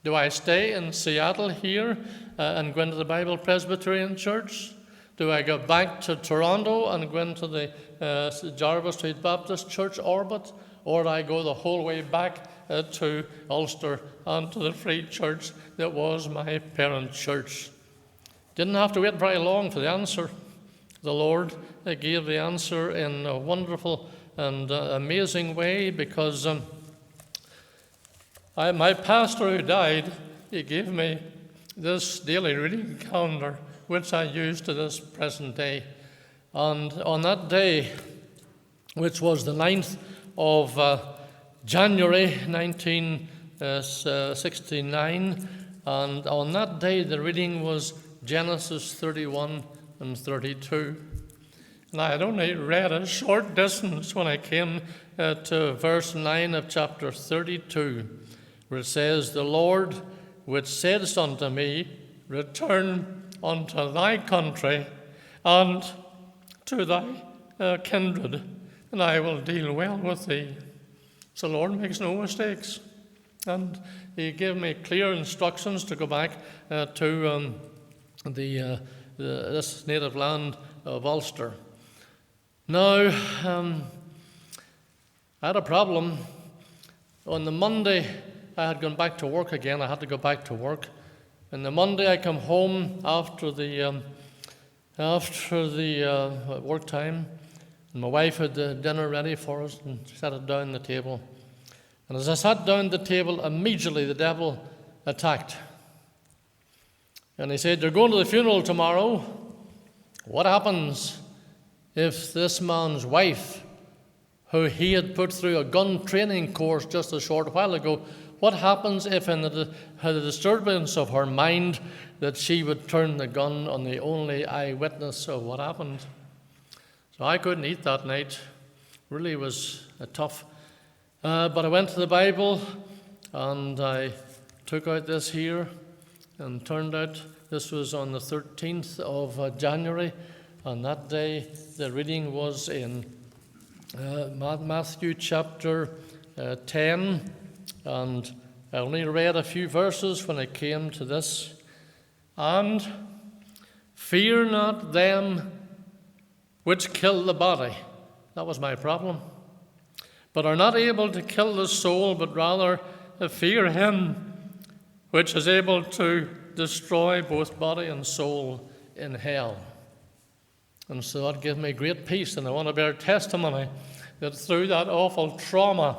Do I stay in Seattle here and go into the Bible Presbyterian Church? Do I go back to Toronto and go into the Jarvis Street Baptist Church orbit? Or do I go the whole way back to Ulster and to the Free Church that was my parent church? Didn't have to wait very long for the answer. The Lord gave the answer in a wonderful and amazing way, because my pastor who died, he gave me this daily reading calendar, which I use to this present day. And on that day, which was the 9th of January 1969, and on that day the reading was Genesis 31 and 32. And I had only read a short distance when I came to verse 9 of chapter 32, where it says, the Lord which saidst unto me, return unto thy country and to thy kindred, and I will deal well with thee. So the Lord makes no mistakes. And he gave me clear instructions to go back to this native land of Ulster. Now, I had a problem. On the Monday, I had gone back to work again. I had to go back to work. And the Monday, I come home after the work time. And my wife had the dinner ready for us and set it down on the table. And as I sat down at the table, immediately the devil attacked. And he said, "You're going to the funeral tomorrow. What happens if this man's wife, who he had put through a gun training course just a short while ago, what happens if in the disturbance of her mind that she would turn the gun on the only eyewitness of what happened?" So I couldn't eat that night. Really was tough. But I went to the Bible and I took out this here, and turned out this was on the 13th of January, and that day the reading was in Matthew chapter 10, and I only read a few verses when it came to this. "And fear not them which kill the body." That was my problem. "But are not able to kill the soul, but rather fear him which is able to destroy both body and soul in hell." And so that gave me great peace, and I want to bear testimony that through that awful trauma,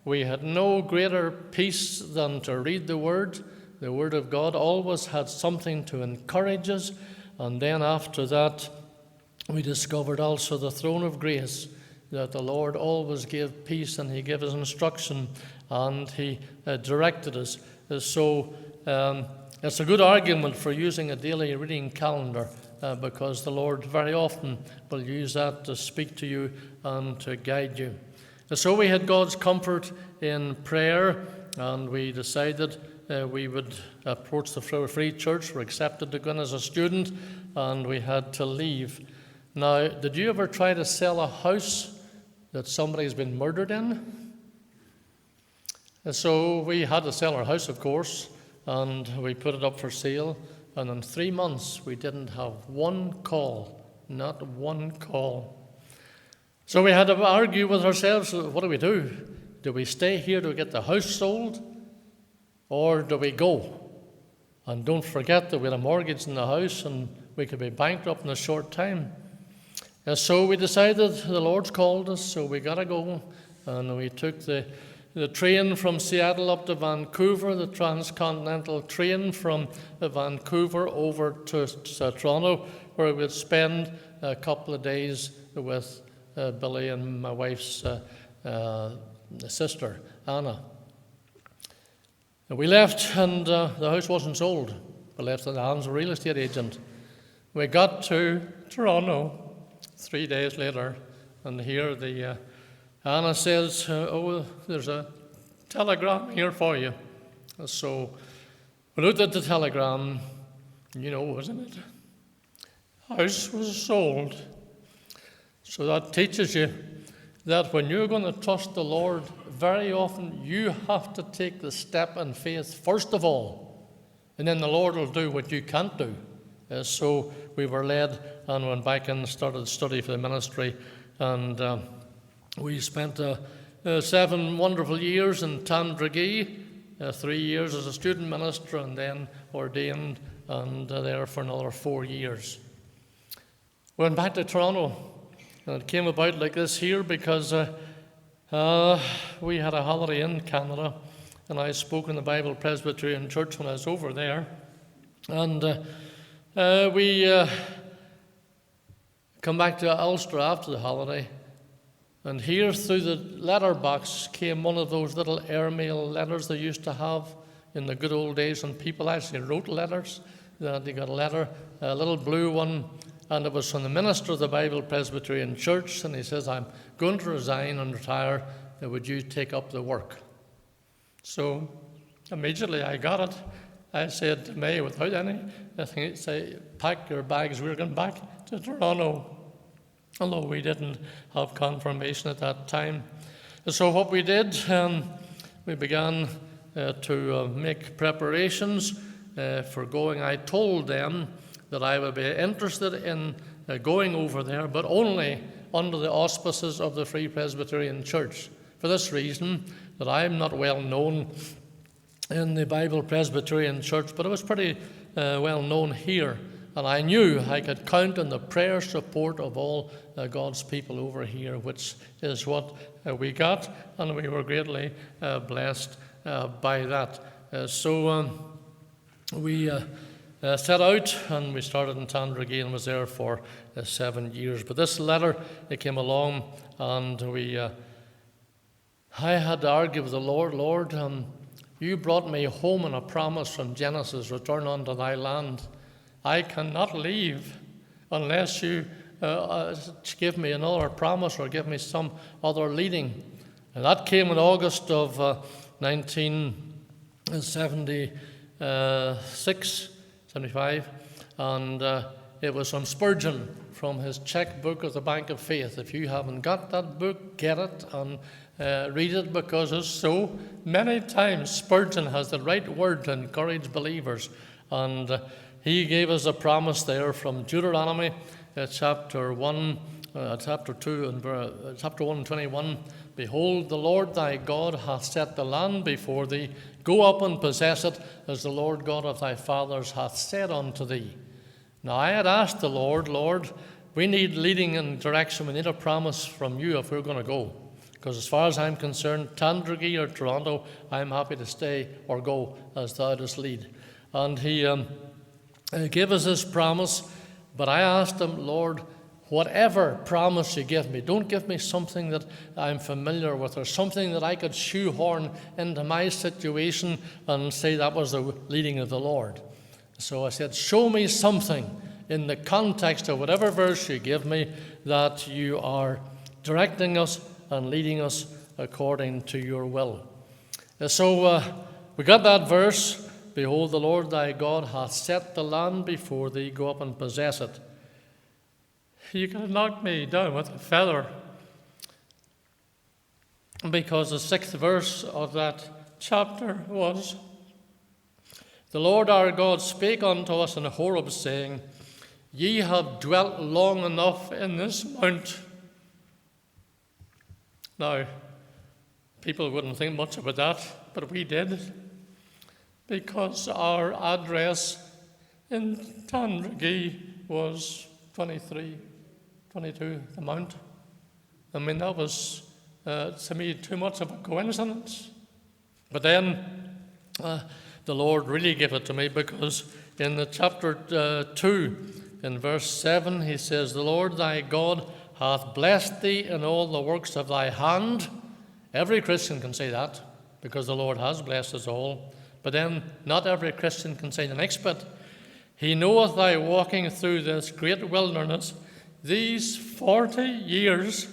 we had no greater peace than to read the Word. The Word of God always had something to encourage us, and then after that, we discovered also the throne of grace, that the Lord always gave peace, and He gave us instruction, and He directed us. So it's a good argument for using a daily reading calendar, because the Lord very often will use that to speak to you and to guide you. So we had God's comfort in prayer, and we decided we would approach the Free Church. We're accepted to go in as a student, and we had to leave. Now, did you ever try to sell a house that somebody's been murdered in? So we had to sell our house, of course, and we put it up for sale. And in 3 months, we didn't have one call, not one call. So we had to argue with ourselves, what do we do? Do we stay here to get the house sold, or do we go? And don't forget that we had a mortgage in the house, and we could be bankrupt in a short time. So we decided the Lord's called us, so we got to go. And we took the train from Seattle up to Vancouver, the transcontinental train from Vancouver over to Toronto, where we would spend a couple of days with Billy and my wife's sister, Anna. And we left, and the house wasn't sold. We left it in the hands of a real estate agent. We got to Toronto 3 days later, and here Anna says, "Oh, there's a telegram here for you." So we looked at the telegram. You know, wasn't it? House was sold. So that teaches you that when you're going to trust the Lord, very often you have to take the step in faith first of all, and then the Lord will do what you can't do. So we were led and went back and started study for the ministry, and we spent 7 wonderful years in Tandragee, 3 years as a student minister, and then ordained, and there for another 4 years. Went back to Toronto, and it came about like this here because we had a holiday in Canada, and I spoke in the Bible Presbyterian Church when I was over there, and we come back to Ulster after the holiday. And here through the letterbox came one of those little airmail letters they used to have in the good old days when people actually wrote letters. They got a letter, a little blue one, and it was from the minister of the Bible Presbyterian Church, and he says, "I'm going to resign and retire. Would you take up the work?" So immediately I got it. I said to May, without anything, say, "Pack your bags, we're going back to Toronto." Although we didn't have confirmation at that time. So what we did, we began to make preparations for going. I told them that I would be interested in going over there, but only under the auspices of the Free Presbyterian Church. For this reason, that I am not well known in the Bible Presbyterian Church, but it was pretty well known here. and I knew I could count on the prayer support of all God's people over here, which is what we got, and we were greatly blessed by that. So we set out, and we started in Tandragee and was there for 7 years. But this letter, it came along, and I had to argue with the Lord. Lord, you brought me home on a promise from Genesis, return unto thy land. I cannot leave unless you give me another promise or give me some other leading. And that came in August of 1976, 75, and it was from Spurgeon, from his checkbook of the Bank of Faith. If you haven't got that book, get it and read it, because it's so many times Spurgeon has the right word to encourage believers. And he gave us a promise there from Deuteronomy chapter 1, chapter 2, and chapter 1 and 21. Behold, the Lord thy God hath set the land before thee. Go up and possess it, as the Lord God of thy fathers hath said unto thee. Now I had asked the Lord, Lord, we need leading and direction. We need a promise from you if we're going to go. Because as far as I'm concerned, Tandragee or Toronto, I'm happy to stay or go as thou dost lead. And he gave us this promise, but I asked him, Lord, whatever promise you give me, don't give me something that I'm familiar with or something that I could shoehorn into my situation and say that was the leading of the Lord. So I said, show me something in the context of whatever verse you give me that you are directing us and leading us according to your will. So we got that verse. Behold, the Lord thy God hath set the land before thee. Go up and possess it. You could have knocked me down with a feather, because the 6th verse of that chapter was, the Lord our God spake unto us in Horeb, saying, Ye have dwelt long enough in this mount. Now, people wouldn't think much about that, but we did, because our address in Tandragee was 22, the Mount. I mean, that was, to me, too much of a coincidence. But then the Lord really gave it to me, because in the chapter 2, in verse 7, he says, The Lord thy God hath blessed thee in all the works of thy hand. Every Christian can say that, because the Lord has blessed us all. But then not every Christian can say the next bit. He knoweth thy walking through this great wilderness. These 40 years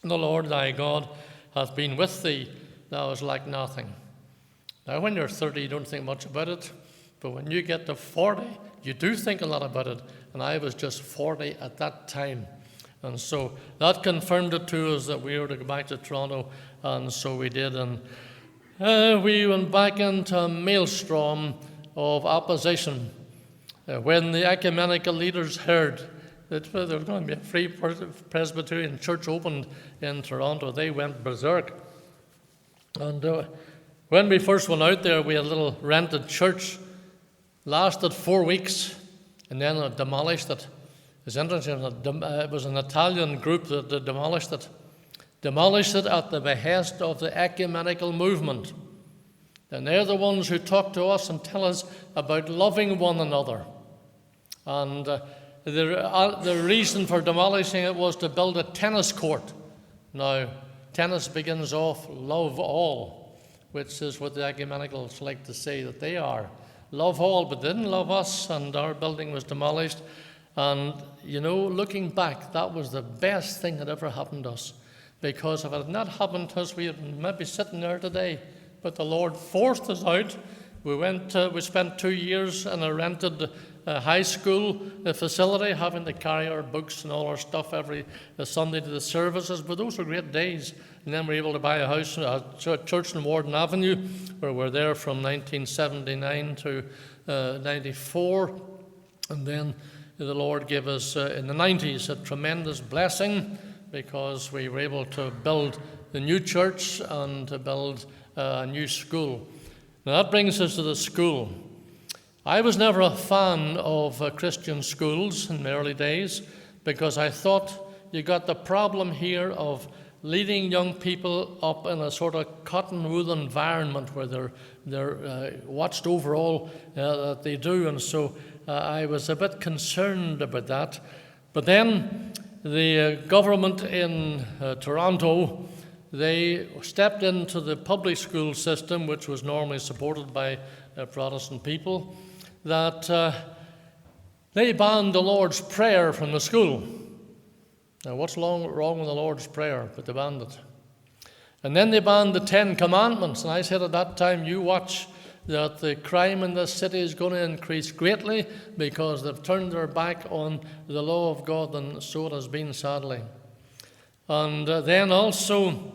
the Lord thy God hath been with thee. Thou hast lacked nothing. Now when you're 30, you don't think much about it. But when you get to 40, you do think a lot about it. And I was just 40 at that time. And so that confirmed it to us that we were to go back to Toronto. And so we did. And we went back into a maelstrom of opposition. When the ecumenical leaders heard that there was going to be a free Presbyterian church opened in Toronto, they went berserk. And when we first went out there, we had a little rented church. Lasted 4 weeks, and then it demolished it. It's interesting, it was an Italian group that demolished it. Demolished it at the behest of the ecumenical movement. And they're the ones who talk to us and tell us about loving one another. And the reason for demolishing it was to build a tennis court. Now, tennis begins off love all, which is what the ecumenicals like to say that they are. Love all, but didn't love us, and our building was demolished. And, you know, looking back, that was the best thing that ever happened to us. Because if it had not happened to us, we would maybe sitting there today. But the Lord forced us out. We spent 2 years in a rented high school facility, having to carry our books and all our stuff every Sunday to the services. But those were great days. And then we were able to buy a house, a church in Warden Avenue, where we were there from 1979 to 94. And then the Lord gave us, in the 90s, a tremendous blessing, because we were able to build the new church and to build a new school. Now that brings us to the school. I was never a fan of Christian schools in the early days because I thought you got the problem here of leading young people up in a sort of cotton wool environment where they're watched over all that they do. And so I was a bit concerned about that. But then the government in Toronto, they stepped into the public school system, which was normally supported by Protestant people, that they banned the Lord's Prayer from the school. Now, what's wrong with the Lord's Prayer? But they banned it. And then they banned the 10 Commandments. And I said at that time, you watch that the crime in this city is going to increase greatly because they've turned their back on the law of God, and so it has been, sadly. And then also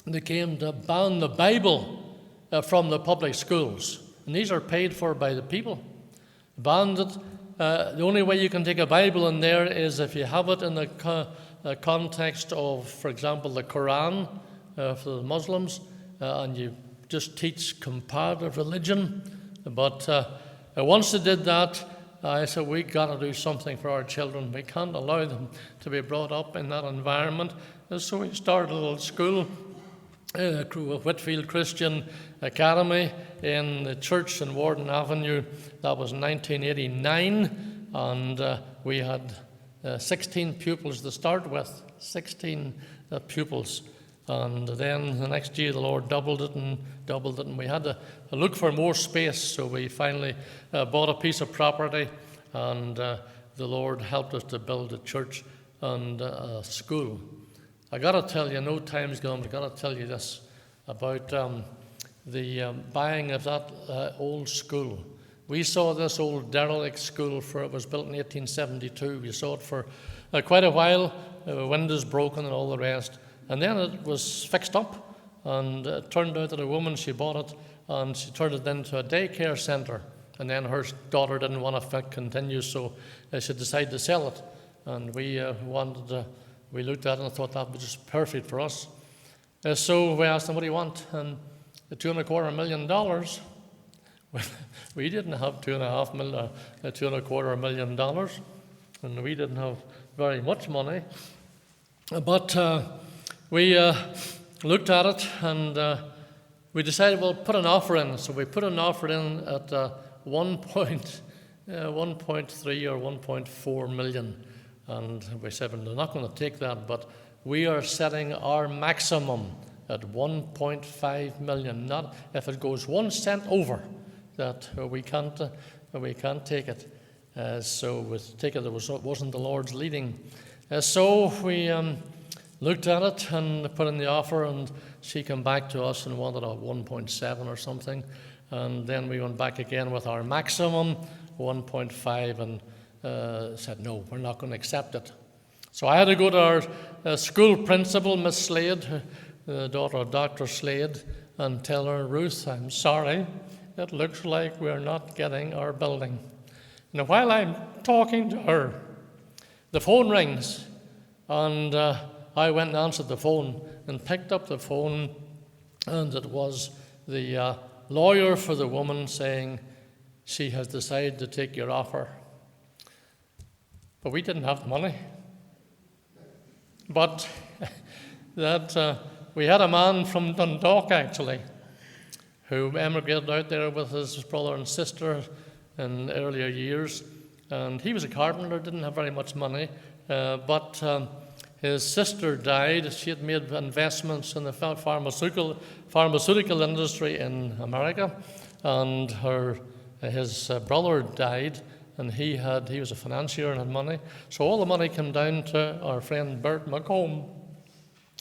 they came to ban the Bible from the public schools. And these are paid for by the people. Banned it. The only way you can take a Bible in there is if you have it in the context of, for example, the Quran for the Muslims, and you just teach comparative religion. But once they did that, I said, we got to do something for our children. We can't allow them to be brought up in that environment. And so we started a little school, Whitfield Christian Academy, in the church in Warden Avenue. That was 1989, and we had 16 pupils to start with, 16 pupils. And then the next year the Lord doubled it, and we had to look for more space, so we finally bought a piece of property, and the Lord helped us to build a church and a school. I got to tell you, no time's gone, but I got to tell you this about the buying of that old school. We saw this old derelict school, for it was built in 1872. We saw it for quite a while, windows broken and all the rest. And then it was fixed up, and it turned out that a woman, she bought it, and she turned it into a daycare centre. And then her daughter didn't want to continue, so she decided to sell it. And we we looked at it and thought that was just perfect for us. So we asked them, what do you want? And $2.25 million. We didn't have $2.25 million, and we didn't have very much money. But we looked at it, and we decided we'll put an offer in. So we put an offer in at 1.3 or 1.4 million. And we said, well, they're not going to take that, but we are setting our maximum at 1.5 million. Not if it goes 1 cent over, that we can't take it. So with take it, it wasn't the Lord's leading. So we looked at it and put in the offer, and she came back to us and wanted a 1.7 or something. And then we went back again with our maximum, 1.5, and said, no, we're not going to accept it. So I had to go to our school principal, Miss Slade, the daughter of Dr. Slade, and tell her, Ruth, I'm sorry, it looks like we're not getting our building. Now, while I'm talking to her, the phone rings, and I went and answered the phone and picked up the phone, and it was the lawyer for the woman saying, she has decided to take your offer. But we didn't have the money. But we had a man from Dundalk, actually, who emigrated out there with his brother and sister in earlier years. And he was a carpenter, didn't have very much money. But his sister died. She had made investments in the pharmaceutical industry in America. And his brother died. And he was a financier and had money. So all the money came down to our friend Bert McComb.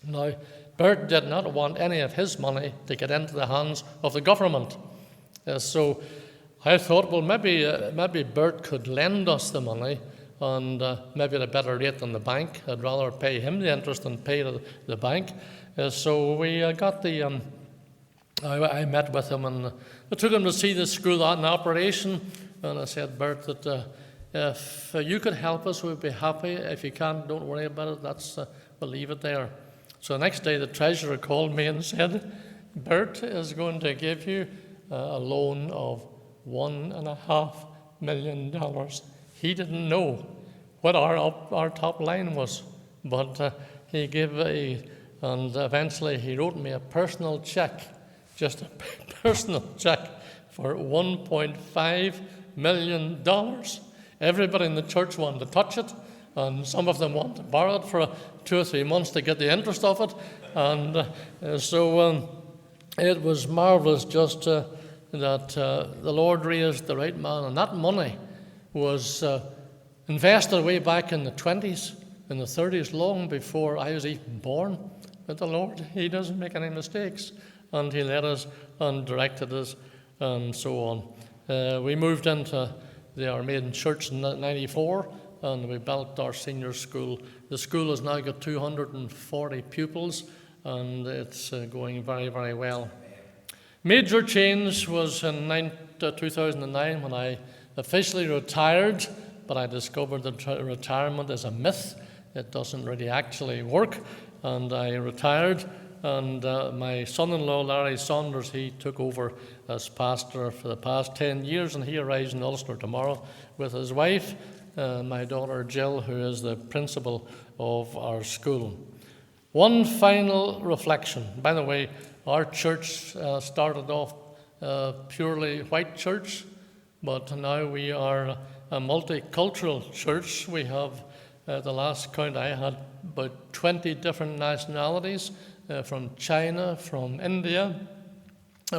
Now, Bert did not want any of his money to get into the hands of the government. So I thought, well, maybe Bert could lend us the money, and maybe at a better rate than the bank. I'd rather pay him the interest than pay the bank. So we got the... I met with him, and I took him to see the school in operation. And I said, Bert, that if you could help us, we'd be happy. If you can't, don't worry about it. We'll leave it there. So the next day, the treasurer called me and said, Bert is going to give you a loan of $1.5 million. He didn't know what our top line was, but he gave and eventually he wrote me a personal check, just a personal check for $1.5 million. Everybody in the church wanted to touch it, and some of them wanted to borrow it for 2 or 3 months to get the interest of it. And so it was marvelous just that the Lord raised the right man, and that money was invested way back in the 20s, in the 30s, long before I was even born. But the Lord, He doesn't make any mistakes, and He led us and directed us and so on. We moved into the Armaden Church in 94, and we built our senior school. The school has now got 240 pupils, and it's going very, very well. Major change was in 2009 when I officially retired, but I discovered that retirement is a myth. It doesn't really actually work, and I retired. And my son-in-law, Larry Saunders, he took over as pastor for the past 10 years, and he arrives in Ulster tomorrow with his wife, my daughter Jill, who is the principal of our school. One final reflection. By the way, our church started off purely white church, but now we are a multicultural church. We have, the last count I had, about 20 different nationalities. From China, from India,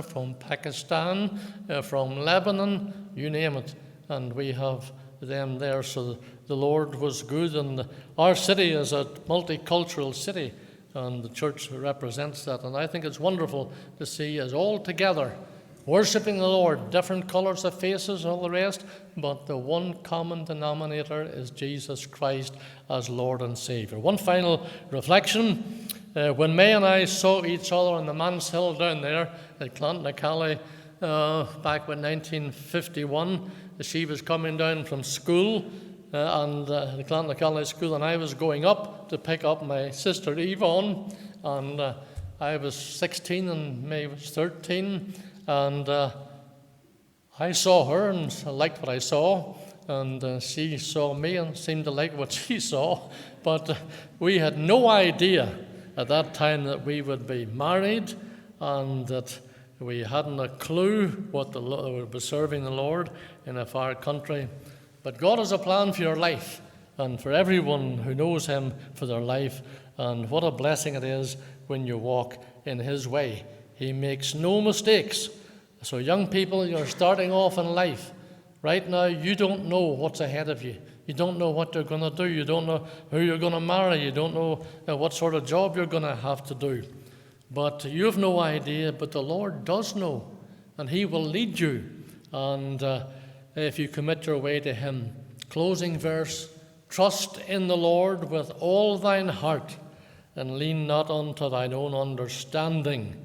from Pakistan, from Lebanon, you name it. And we have them there. So the Lord was good. And our city is a multicultural city, and the church represents that. And I think it's wonderful to see us all together, worshiping the Lord, different colors of faces, all the rest, but the one common denominator is Jesus Christ as Lord and Savior. One final reflection. When May and I saw each other on the Man's Hill down there at Clontarf back in 1951, she was coming down from school, and the Clontarf school, and I was going up to pick up my sister Yvonne, and I was 16 and May was 13, and I saw her and I liked what I saw, and she saw me and seemed to like what she saw, but we had no idea at that time that we would be married, and that we hadn't a clue what we would be serving the Lord in a far country. But God has a plan for your life, and for everyone who knows Him for their life, and what a blessing it is when you walk in His way. He makes no mistakes. So young people, you're starting off in life. Right now, you don't know what's ahead of you. You don't know what you're going to do. You don't know who you're going to marry. You don't know what sort of job you're going to have to do. But you have no idea, but the Lord does know, and He will lead you. And if you commit your way to Him. Closing verse, trust in the Lord with all thine heart, and lean not unto thine own understanding.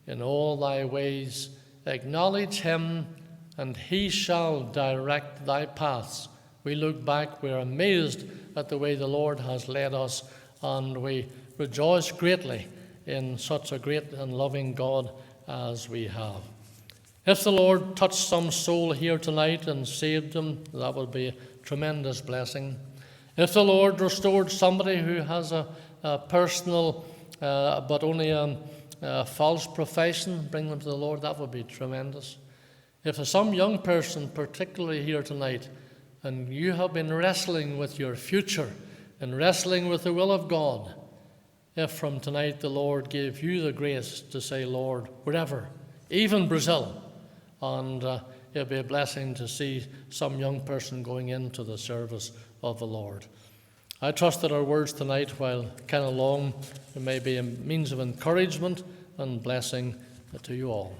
In all thy ways acknowledge Him, and He shall direct thy paths. We look back, we're amazed at the way the Lord has led us, and we rejoice greatly in such a great and loving God as we have. If the Lord touched some soul here tonight and saved them, that would be a tremendous blessing. If the Lord restored somebody who has a personal but only a false profession, bring them to the Lord, that would be tremendous. If there's some young person particularly here tonight, and you have been wrestling with your future and wrestling with the will of God, if from tonight the Lord gave you the grace to say, Lord, wherever, even Brazil, and it'll be a blessing to see some young person going into the service of the Lord. I trust that our words tonight, while kind of long, may be a means of encouragement and blessing to you all.